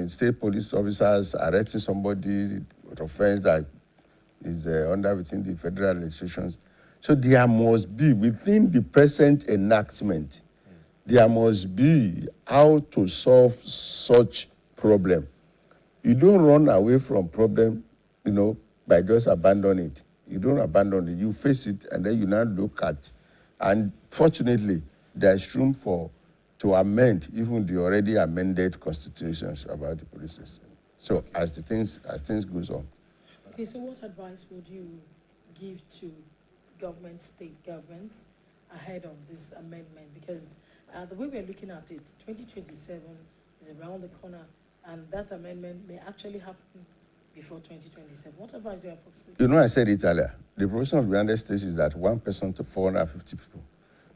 state police officers arresting somebody with offense that is within the federal legislations. So there must be, within the present enactment, there must be how to solve such problem. You don't run away from problem, by just abandoning it. You don't abandon it. You face it, and then you now look at. And fortunately, there's room to amend even the already amended constitutions about the police system. So as things goes on. Okay, so what advice would you give to state governments ahead of this amendment? Because the way we're looking at it, 2027 is around the corner, and that amendment may actually happen before 2027. What advice do you have for state? I said it earlier. The proportion of the United States is that 1% to 450 people.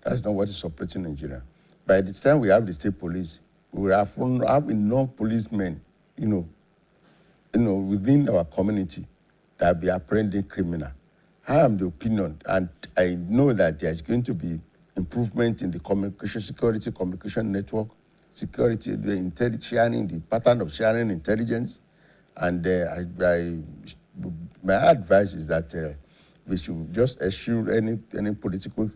That's not what is operating in Nigeria. By the time we have the state police, we will have enough policemen, within our community that be apprehending criminal. I am the opinion, and I know that there is going to be improvement in the communication network, security, the sharing, the pattern of sharing intelligence, and my advice is that we should just eschew any political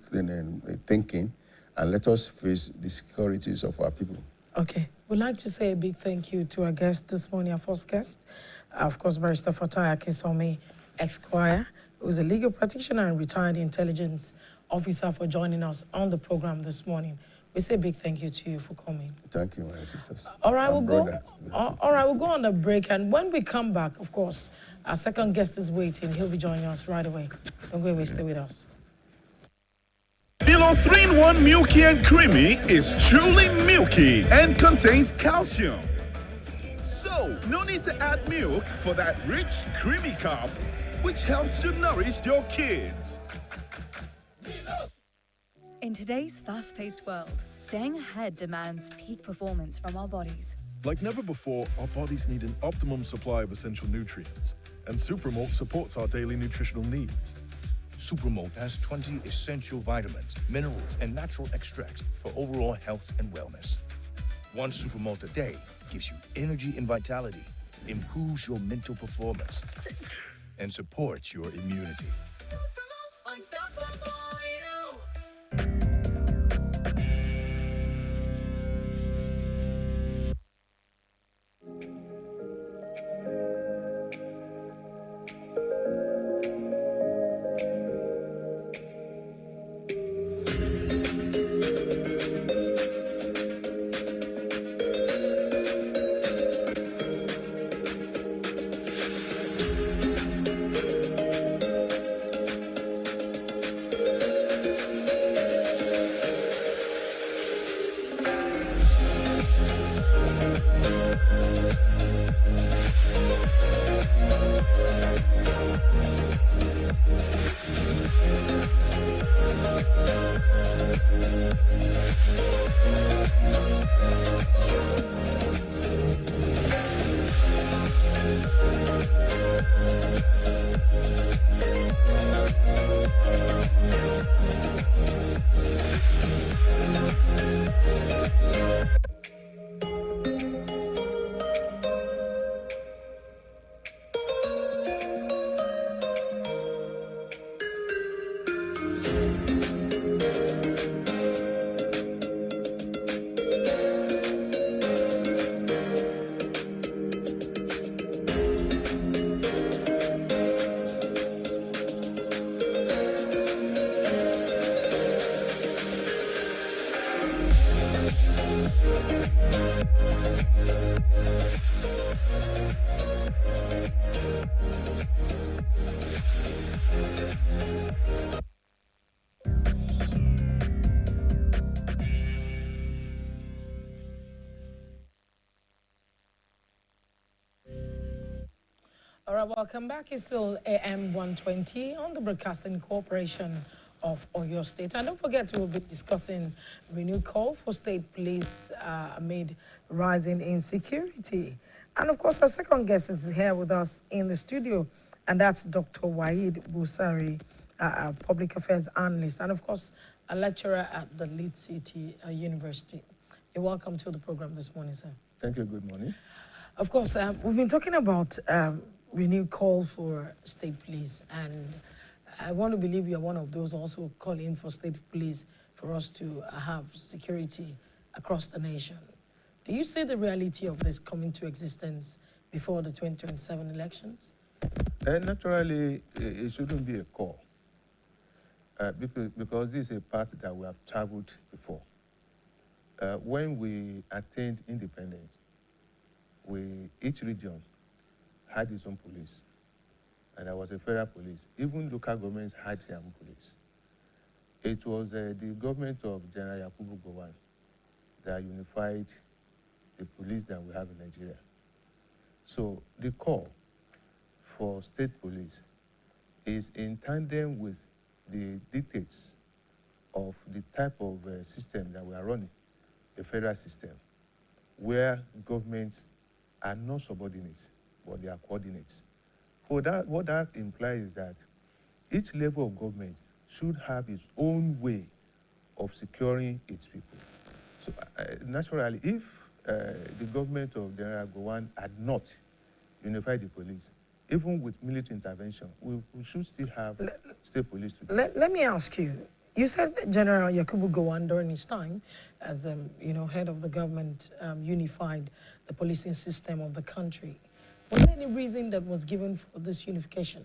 thinking, and let us face the securities of our people. Okay. We'd like to say a big thank you to our guest this morning, our first guest, of course, Barrister Fatai Akinsome, Esquire, who's a legal practitioner and retired intelligence officer, for joining us on the program this morning. We say a big thank you to you for coming. Thank you, my sisters. All right, we'll go on a break, and when we come back, of course, our second guest is waiting. He'll be joining us right away. Don't go away, stay with us. Milo 3-in-1 Milky and Creamy is truly milky and contains calcium. So, no need to add milk for that rich, creamy cup, which helps to nourish your kids. In today's fast-paced world, staying ahead demands peak performance from our bodies. Like never before, our bodies need an optimum supply of essential nutrients, and Supermalt supports our daily nutritional needs. Supermalt has 20 essential vitamins, minerals, and natural extracts for overall health and wellness. One Supermalt a day gives you energy and vitality, improves your mental performance, and supports your immunity. All right, welcome back. It's still AM120 on the Broadcasting Corporation of Oyo State. And don't forget, we'll be discussing renewed call for state police amid rising insecurity. And of course, our second guest is here with us in the studio, and that's Dr. Waheed Busari, a public affairs analyst, and of course, a lecturer at the Lead City University. You're welcome to the program this morning, sir. Thank you. Good morning. Of course, we've been talking about renewed call for state police, and I want to believe you're one of those also calling for state police for us to have security across the nation. Do you see the reality of this coming to existence before the 2027 elections? Naturally, it shouldn't be a call because this is a path that we have traveled before. When we attained independence, each region had its own police, and there was a federal police. Even local governments had their own police. It was the government of General Yakubu Gowon that unified the police that we have in Nigeria. So the call for state police is in tandem with the dictates of the type of system that we are running, a federal system, where governments are not subordinates, but they are coordinates. So what that implies is that each level of government should have its own way of securing its people. So naturally, if the government of General Gowon had not unified the police, even with military intervention, we should still have state police today. Let me ask you, you said General Yakubu Gowon during his time as head of the government unified the policing system of the country. Was there any reason that was given for this unification?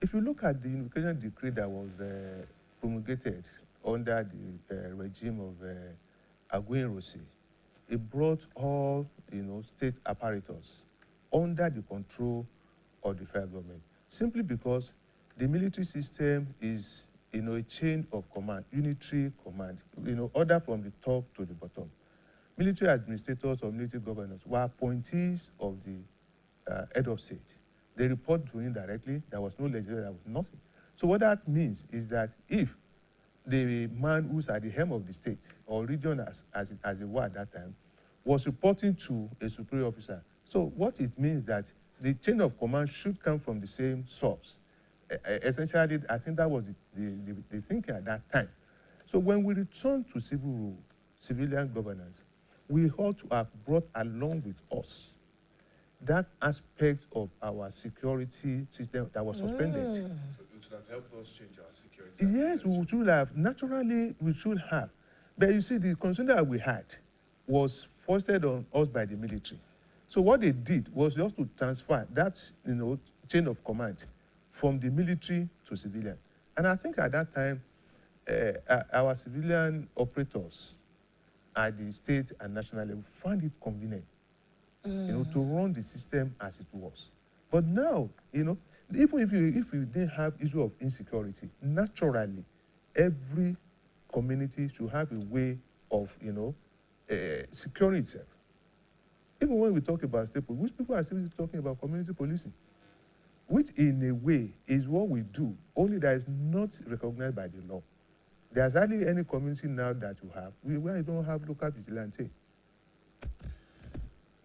If you look at the unification decree that was promulgated under the regime of Aguiyi Rossi, it brought all state apparatus under the control of the federal government, simply because the military system is a chain of command, unitary command, order from the top to the bottom. Military administrators or military governors were appointees of the head of state. They report to him directly. There was no legislature, there was nothing. So what that means is that if the man who's at the helm of the state or region as it were at that time was reporting to a superior officer, so what it means that the chain of command should come from the same source. Essentially, I think that was the thinking at that time. So when we return to civil rule, civilian governance, we ought to have brought along with us that aspect of our security system that was suspended. So it would have helped us change our security. Yes, we should have. Naturally, we should have. But you see, the concern that we had was foisted on us by the military. So what they did was just to transfer that chain of command from the military to civilian. And I think at that time, our civilian operators at the state and national level found it convenient to run the system as it was. But now, even if you didn't have issue of insecurity, naturally, every community should have a way of, securing itself. Even when we talk about state police, which people are still talking about community policing, which in a way is what we do, only that is not recognized by the law. There's hardly any community now that you have where you don't have local vigilante.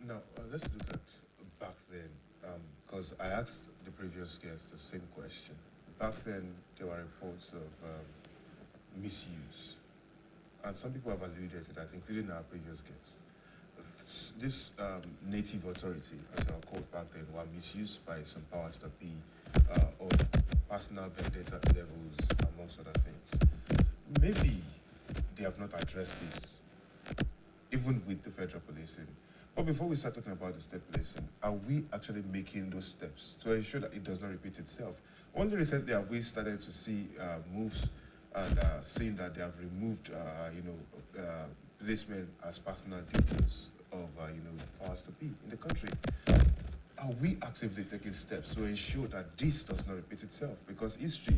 Now, let's look at back then, because I asked the previous guest the same question. Back then, there were reports of misuse. And some people have alluded to that, including our previous guest. This native authority, as they were called back then, were misused by some powers that be on personal vendetta levels, amongst other things. Maybe they have not addressed this, even with the federal policing. But before we start talking about the state policing, are we actually making those steps to ensure that it does not repeat itself? Only recently have we started to see moves and seeing that they have removed, policemen as personal details. of, the powers to be in the country. Are we actively taking steps to ensure that this does not repeat itself? Because history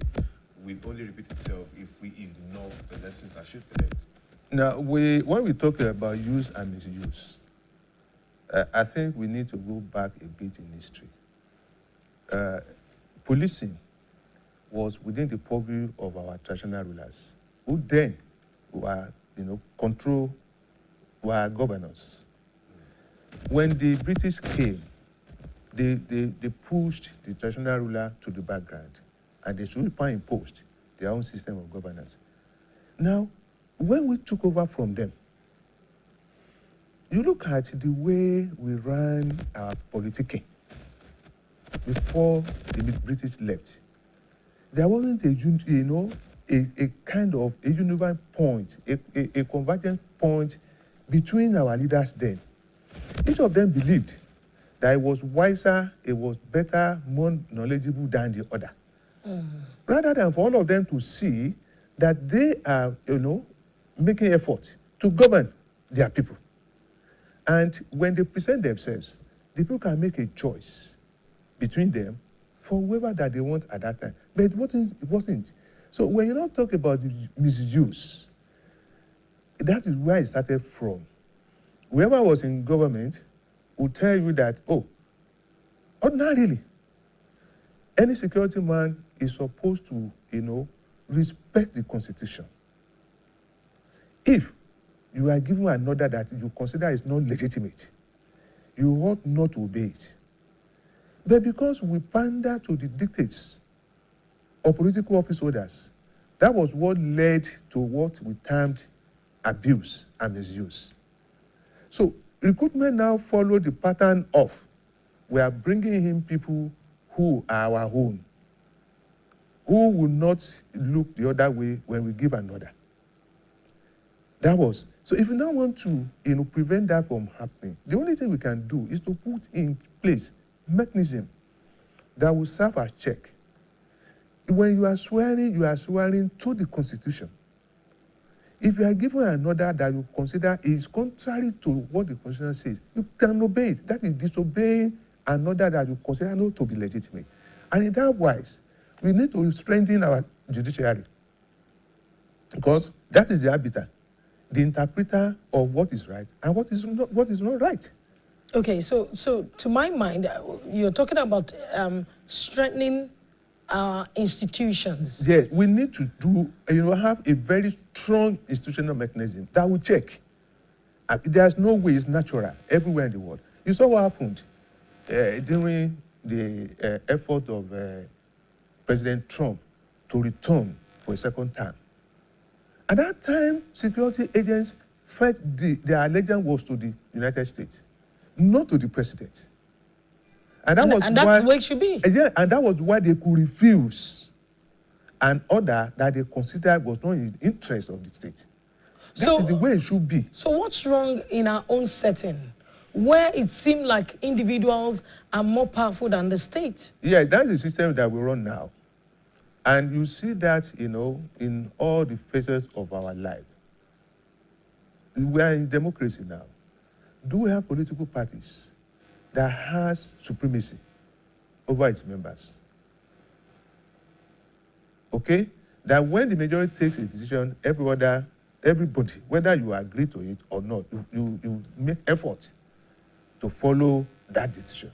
will only repeat itself if we ignore the lessons that should be learned. Now, when we talk about use and misuse, I think we need to go back a bit in history. Policing was within the purview of our traditional rulers, who then were, were governors. When the British came, they pushed the traditional ruler to the background, and they superimposed their own system of governance. Now, when we took over from them, you look at the way we ran our politicking before the British left. There wasn't a kind of a unified point, a convergent point between our leaders then. Each of them believed that it was wiser, it was better, more knowledgeable than the other. Rather than for all of them to see that they are, making effort to govern their people. And when they present themselves, the people can make a choice between them for whoever that they want at that time. But it wasn't. So when you don't talk about the misuse, that is where it started from. Whoever was in government will tell you that, ordinarily, any security man is supposed to, respect the Constitution. If you are given an order that you consider is not legitimate, you ought not to obey it. But because we pander to the dictates of political office holders, that was what led to what we termed abuse and misuse. So recruitment now followed the pattern of we are bringing in people who are our own, who will not look the other way when we give an order. That was. So if you now want to prevent that from happening, the only thing we can do is to put in place mechanism that will serve as check. When you are swearing to the Constitution. If you are given an order that you consider is contrary to what the Constitution says, you can obey it. That is disobeying an order that you consider not to be legitimate. And in that wise, we need to strengthen our judiciary, because that is the arbiter, the interpreter of what is right and what is not right. Okay, so to my mind, you're talking about strengthening our institutions. Yes, we need to have a very strong institutional mechanism that will check. There's no way it's natural everywhere in the world. You saw what happened during the effort of President Trump to return for a second term. At that time, security agents felt their allegiance was to the United States, not to the president. And that's the way it should be. Yeah, and that was why they could refuse an order that they considered was not in the interest of the state. That is the way it should be. So what's wrong in our own setting, where it seemed like individuals are more powerful than the state? Yeah, that's the system that we run now. And you see that, in all the phases of our life. We are in democracy now. Do we have political parties that has supremacy over its members? Okay? That when the majority takes a decision, everybody, whether you agree to it or not, you make effort to follow that decision.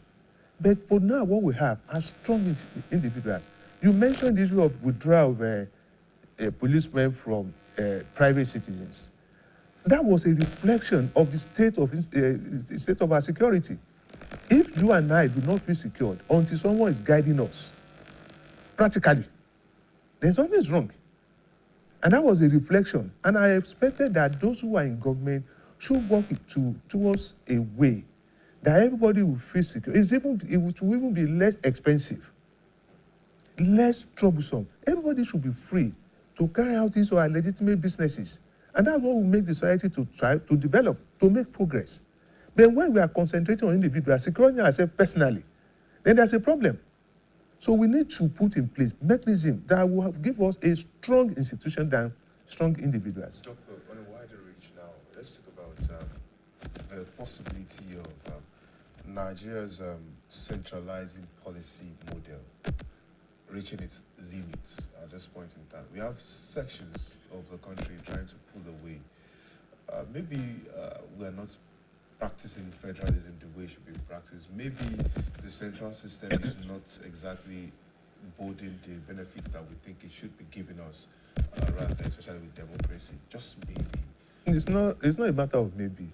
But for now, what we have are strong individuals. You mentioned the issue of withdrawal of policemen from private citizens. That was a reflection of the state of our security. If you and I do not feel secured until someone is guiding us, practically, then something is wrong. And that was a reflection. And I expected that those who are in government should work towards a way that everybody will feel secure. It will even be less expensive, less troublesome. Everybody should be free to carry out his or her legitimate businesses. And that's what will make the society to thrive, to develop, to make progress. But when we are concentrating on individuals, securing ourselves personally, then there's a problem. So we need to put in place mechanism that will give us a strong institution than strong individuals. Doctor, on a wider reach now, let's talk about the possibility of Nigeria's centralizing policy model reaching its limits at this point in time? We have sections of the country trying to pull away. Maybe we are not practicing federalism the way it should be practiced. Maybe the central system is not exactly boarding the benefits that we think it should be giving us, rather, especially with democracy. Just maybe. It's not a matter of maybe.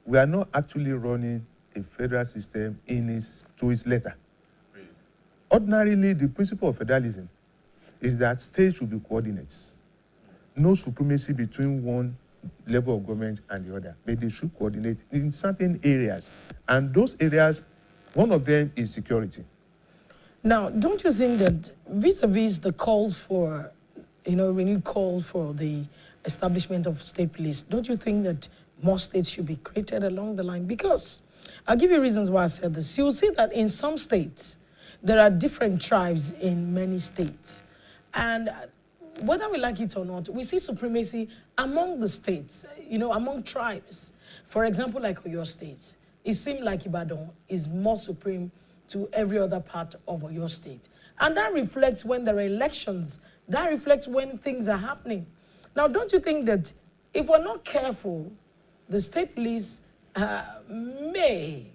We are not actually running a federal system to its letter. Really? Ordinarily, the principle of federalism is that states should be coordinates. No supremacy between one level of government and the other, but they should coordinate in certain areas. And those areas, one of them is security. Now, don't you think that vis-a-vis the call for, renewed call for the establishment of state police, don't you think that more states should be created along the line? Because I'll give you reasons why I said this. You'll see that in some states, there are different tribes in many states. And whether we like it or not, we see supremacy among the states, among tribes. For example, like Oyo State, it seemed like Ibadan is more supreme to every other part of Oyo State. And that reflects when there are elections. That reflects when things are happening. Now, don't you think that if we're not careful, the state police may,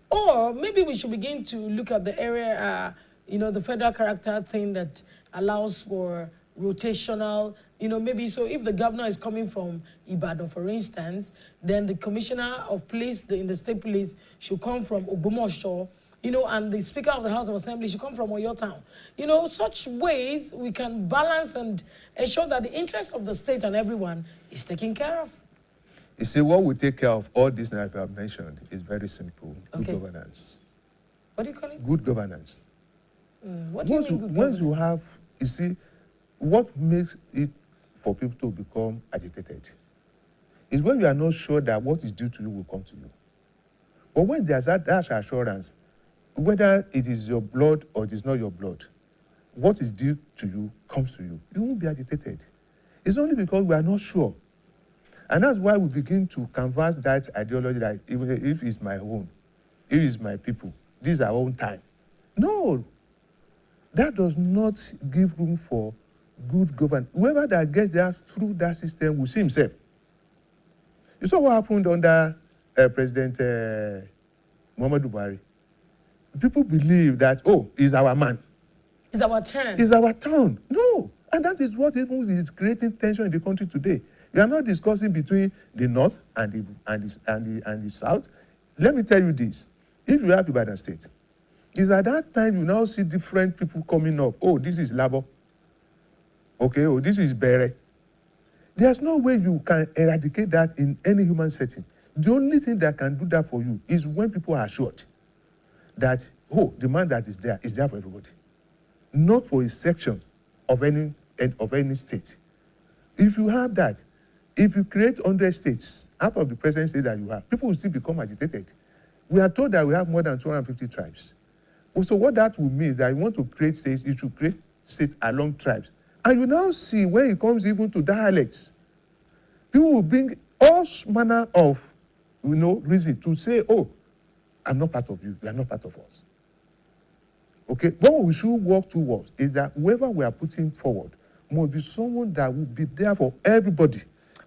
or maybe we should begin to look at the area, the federal character thing that allows for rotational, maybe so if the governor is coming from Ibadan, for instance, then the commissioner of police in the state police should come from Ogbomoso, and the Speaker of the House of Assembly should come from Oyo Town. Such ways we can balance and ensure that the interest of the state and everyone is taken care of. You see, what will take care of all this that I have mentioned is very simple. Good governance. What do you call it? Good governance. What do you mean good governance? Once you have, you see, what makes it for people to become agitated is when you are not sure that what is due to you will come to you. But when there's that assurance, whether it is your blood or it is not your blood, what is due to you comes to you. You won't be agitated. It's only because we are not sure. And that's why we begin to canvass that ideology that even if it's my own, if it's my people, this is our own time. No, that does not give room for good governance. Whoever that gets there through that system will see himself. You saw what happened under President Muhammadu Buhari. People believe that, he's our man. It's our turn. It's our town. No. And that is what even is creating tension in the country today. We are not discussing between the north and the south. Let me tell you this. If you have Ibadan State, it's at that time you now see different people coming up. Oh, this is Labo. Okay, this is Bere. There's no way you can eradicate that in any human setting. The only thing that can do that for you is when people are assured that, the man that is there for everybody. Not for a section of any state. If you have that, if you create 100 states out of the present state that you have, people will still become agitated. We are told that we have more than 250 tribes. So what that will mean is that you want to create states, you should create states along tribes. And you now see when it comes even to dialects, people will bring all manner of, reason to say, I'm not part of you, you are not part of us. Okay, what we should work towards is that whoever we are putting forward must be someone that will be there for everybody.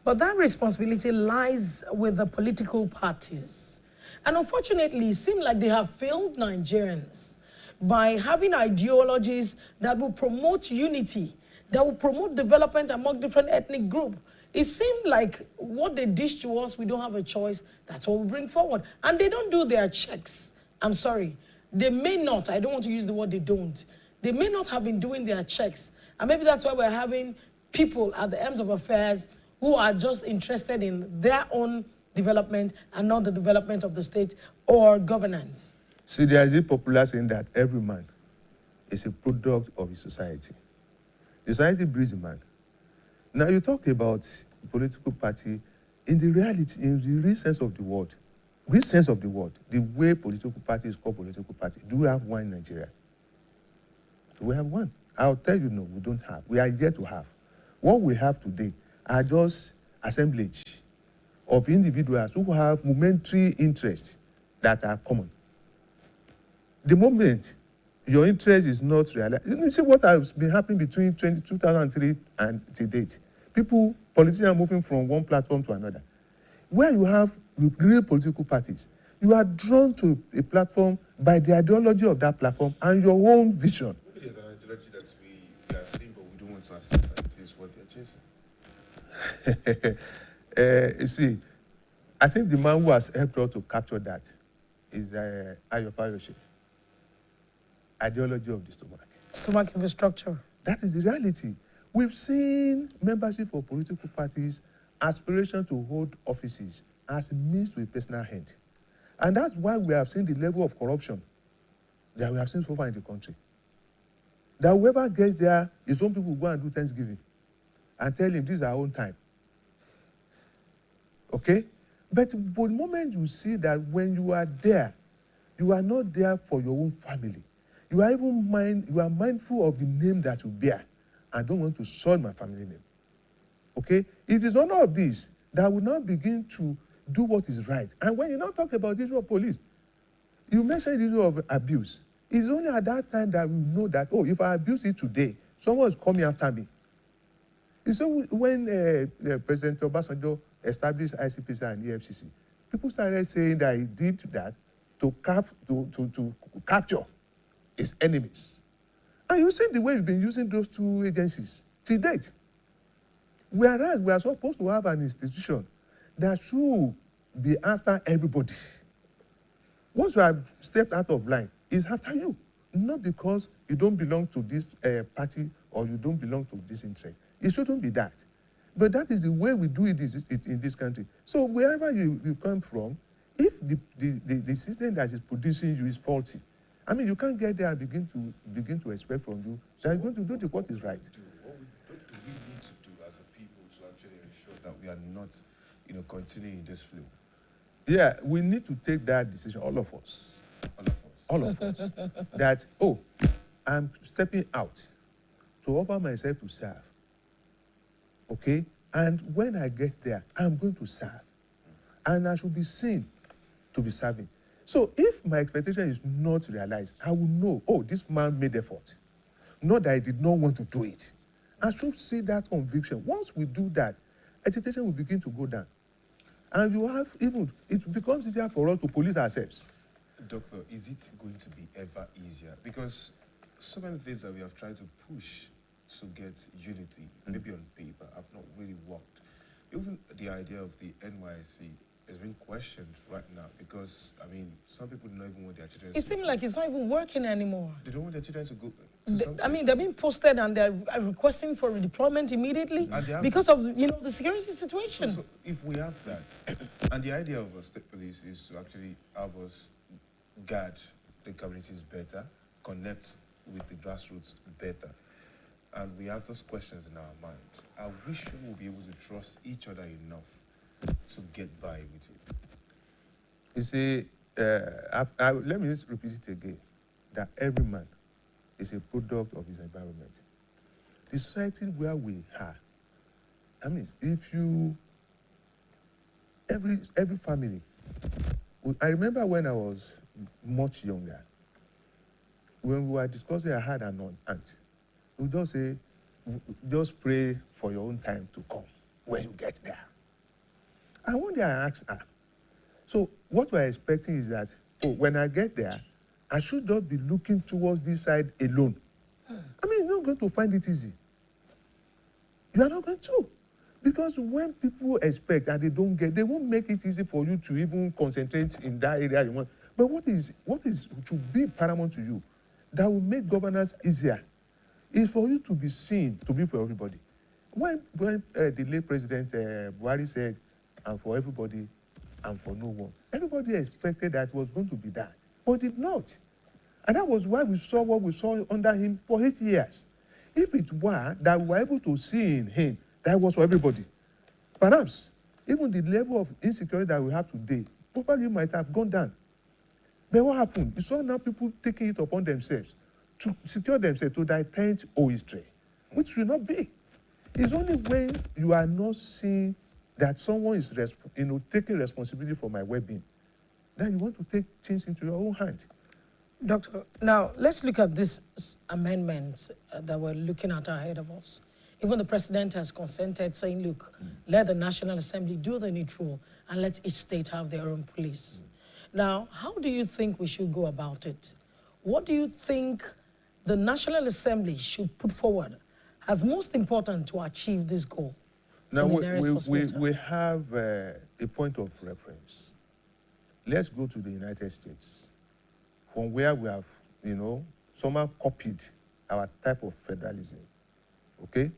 But that responsibility lies with the political parties. And unfortunately, it seems like they have failed Nigerians by having ideologies that will promote unity, that will promote development among different ethnic groups. It seemed like what they dish to us, we don't have a choice. That's what we bring forward. And they don't do their checks. I'm sorry. They may not. I don't want to use the word they don't. They may not have been doing their checks. And maybe that's why we're having people at the ends of affairs who are just interested in their own development and not the development of the state or governance. See, there is a popular saying that every man is a product of his society. The society breeds a man. Now, you talk about political party. In the reality, in the real sense of the word, the way political party is called political party, do we have one in Nigeria? Do we have one? I'll tell you, no, we don't have. We are yet to have. What we have today are just assemblage of individuals who have momentary interests that are common. The moment your interest is not realized, you see what has been happening between 2003 and to date. People, politicians are moving from one platform to another. Where you have real political parties, you are drawn to a platform by the ideology of that platform and your own vision. Maybe there's an ideology that we are seeing, but we don't want to accept that it is what they're chasing. You see, I think the man who has helped us to capture that is Ayo Fayose. Ideology of the stomach. Stomach infrastructure. That is the reality. We've seen membership of political parties, aspiration to hold offices as a means to a personal end. And that's why we have seen the level of corruption that we have seen so far in the country. That whoever gets there, his own people will go and do Thanksgiving and tell him this is our own time. Okay? But the moment you see that when you are there, you are not there for your own family. You are mindful of the name that you bear and don't want to soil my family name. Okay? It is none of this that will not begin to do what is right. And when you now talk about the issue of police, you mentioned the issue of abuse. It's only at that time that we know that, oh, if I abuse it today, someone is coming after me. You see, when President Obasanjo established ICPC and EFCC, people started saying that he did that to capture his enemies. And you see the way we've been using those two agencies to date. Whereas we are supposed to have an institution that should be after everybody. Once you have stepped out of line, it's after you. Not because you don't belong to this party or you don't belong to this interest. It shouldn't be that. But that is the way we do it in this country. So wherever you come from, if the system that is producing you is faulty, I mean, you can't get there and begin to expect from you that you're going to do what is right. What do we need to do as a people to actually ensure that we are not, continuing this flow? Yeah, we need to take that decision, all of us. All of us. That, I'm stepping out to offer myself to serve. Okay? And when I get there, I'm going to serve. And I should be seen to be serving. So if my expectation is not realized, I will know, this man made effort. Not that I did not want to do it. I should see that conviction. Once we do that, agitation will begin to go down. And it becomes easier for us to police ourselves. Doctor, is it going to be ever easier? Because so many things that we have tried to push to get unity, maybe on paper, have not really worked. Even the idea of the NYC is being questioned right now because, some people don't even want their children It seems like it's not even working anymore. They don't want their children to go they're being posted and they're requesting for redeployment immediately because of, the security situation. So if we have that, and the idea of a state police is to actually have us guard the communities better, connect with the grassroots better, and we have those questions in our mind, I wish we would be able to trust each other enough to get by with it. You see, let me just repeat it again, that every man is a product of his environment. The society where we are, every family, I remember when I was much younger, when we were discussing, I had an aunt. We just say, just pray for your own time to come when you get there. And one day I asked her, so what we're expecting is that, when I get there, I should not be looking towards this side alone. You're not going to find it easy. You are not going to. Because when people expect and they don't get, they won't make it easy for you to even concentrate in that area you want. But what should be paramount to you that will make governance easier is for you to be seen, to be for everybody. When the late President Buhari said, and for everybody and for no one, everybody expected that it was going to be that, but did not. And that was why we saw what we saw under him for 8 years. If it were that we were able to see in him, that was for everybody. Perhaps even the level of insecurity that we have today probably might have gone down. But what happened? You saw now people taking it upon themselves to secure themselves to their 10th history, which should not be. It's only when you are not seeing that someone is taking responsibility for my well-being, then you want to take things into your own hand. Doctor, now let's look at this amendment that we're looking at ahead of us. Even the president has consented, saying, look, let the National Assembly do the needful and let each state have their own police. Now, how do you think we should go about it? What do you think the National Assembly should put forward as most important to achieve this goal? Now, we have a point of reference. Let's go to the United States, from where we have, somehow copied our type of federalism, okay?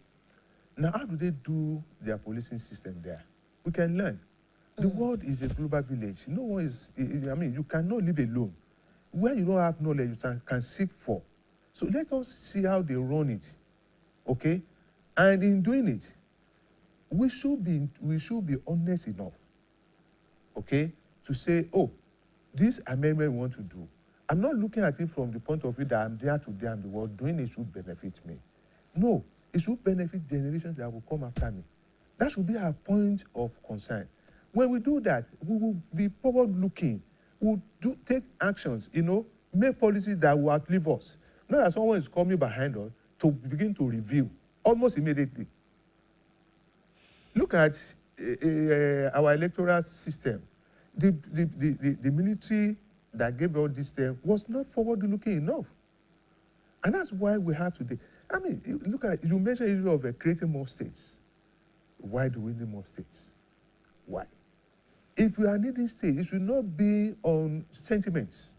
Now, how do they do their policing system there? We can learn. The world is a global village. No one is, you cannot live alone. Where you don't have knowledge, you can seek for. So let us see how they run it, okay? And in doing it, we should be honest enough, okay, to say, oh, this amendment we want to do. I'm not looking at it from the point of view that I'm there today and the world doing it should benefit me. No, it should benefit generations that will come after me. That should be our point of concern. When we do that, we will be forward-looking. We'll take actions, make policies that will outlive us. Not that someone is coming behind us to begin to review almost immediately. Look at our electoral system. The military that gave all this term was not forward-looking enough. And that's why we have today. Look at, you mentioned the issue of creating more states. Why do we need more states? Why? If we are needing states, it should not be on sentiments.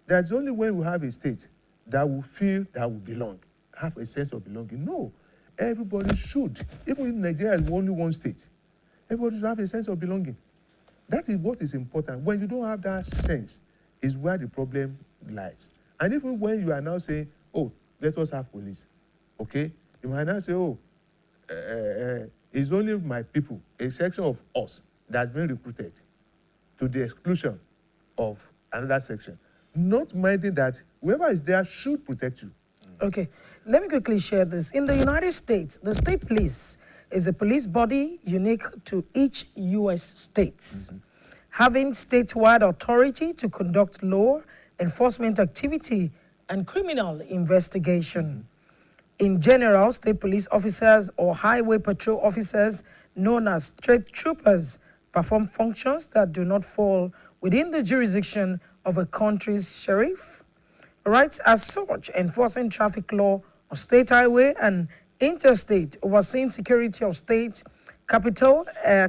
That's only when we have a state that will feel that we belong, have a sense of belonging. No, everybody should. Even if Nigeria is only one state, everybody should have a sense of belonging. That is what is important. When you don't have that sense, is where the problem lies. And even when you are now saying, oh, let us have police, okay? You might now say, oh, it's only my people, a section of us that's been recruited to the exclusion of another section. Not minding that whoever is there should protect you. Okay, let me quickly share this. In the United States, the state police is a police body unique to each U.S. states, having statewide authority to conduct law enforcement activity and criminal investigation. In general, state police officers or highway patrol officers, known as state troopers, perform functions that do not fall within the jurisdiction of a country's sheriff. Right, as such, enforcing traffic law on state highway and interstate, overseeing security of state capital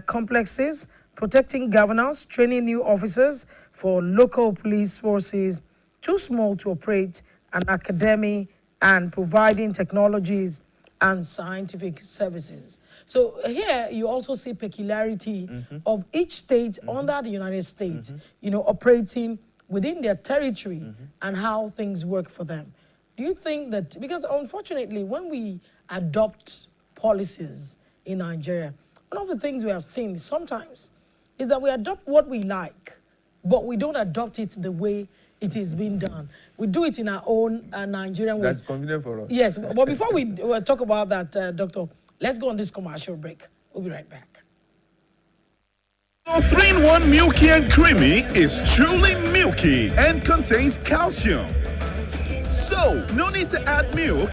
complexes, protecting governors, training new officers for local police forces too small to operate an academy, and providing technologies and scientific services. So here you also see peculiarity of each state under the United States, operating within their territory and how things work for them. Do you think that, because unfortunately, when we adopt policies in Nigeria, one of the things we have seen sometimes is that we adopt what we like, but we don't adopt it the way it is being done. We do it in our own Nigerian way. That's convenient for us. Yes, but before we talk about that, Doctor, let's go on this commercial break. We'll be right back. 3-in-1 Milky and Creamy is truly milky and contains calcium. So, no need to add milk.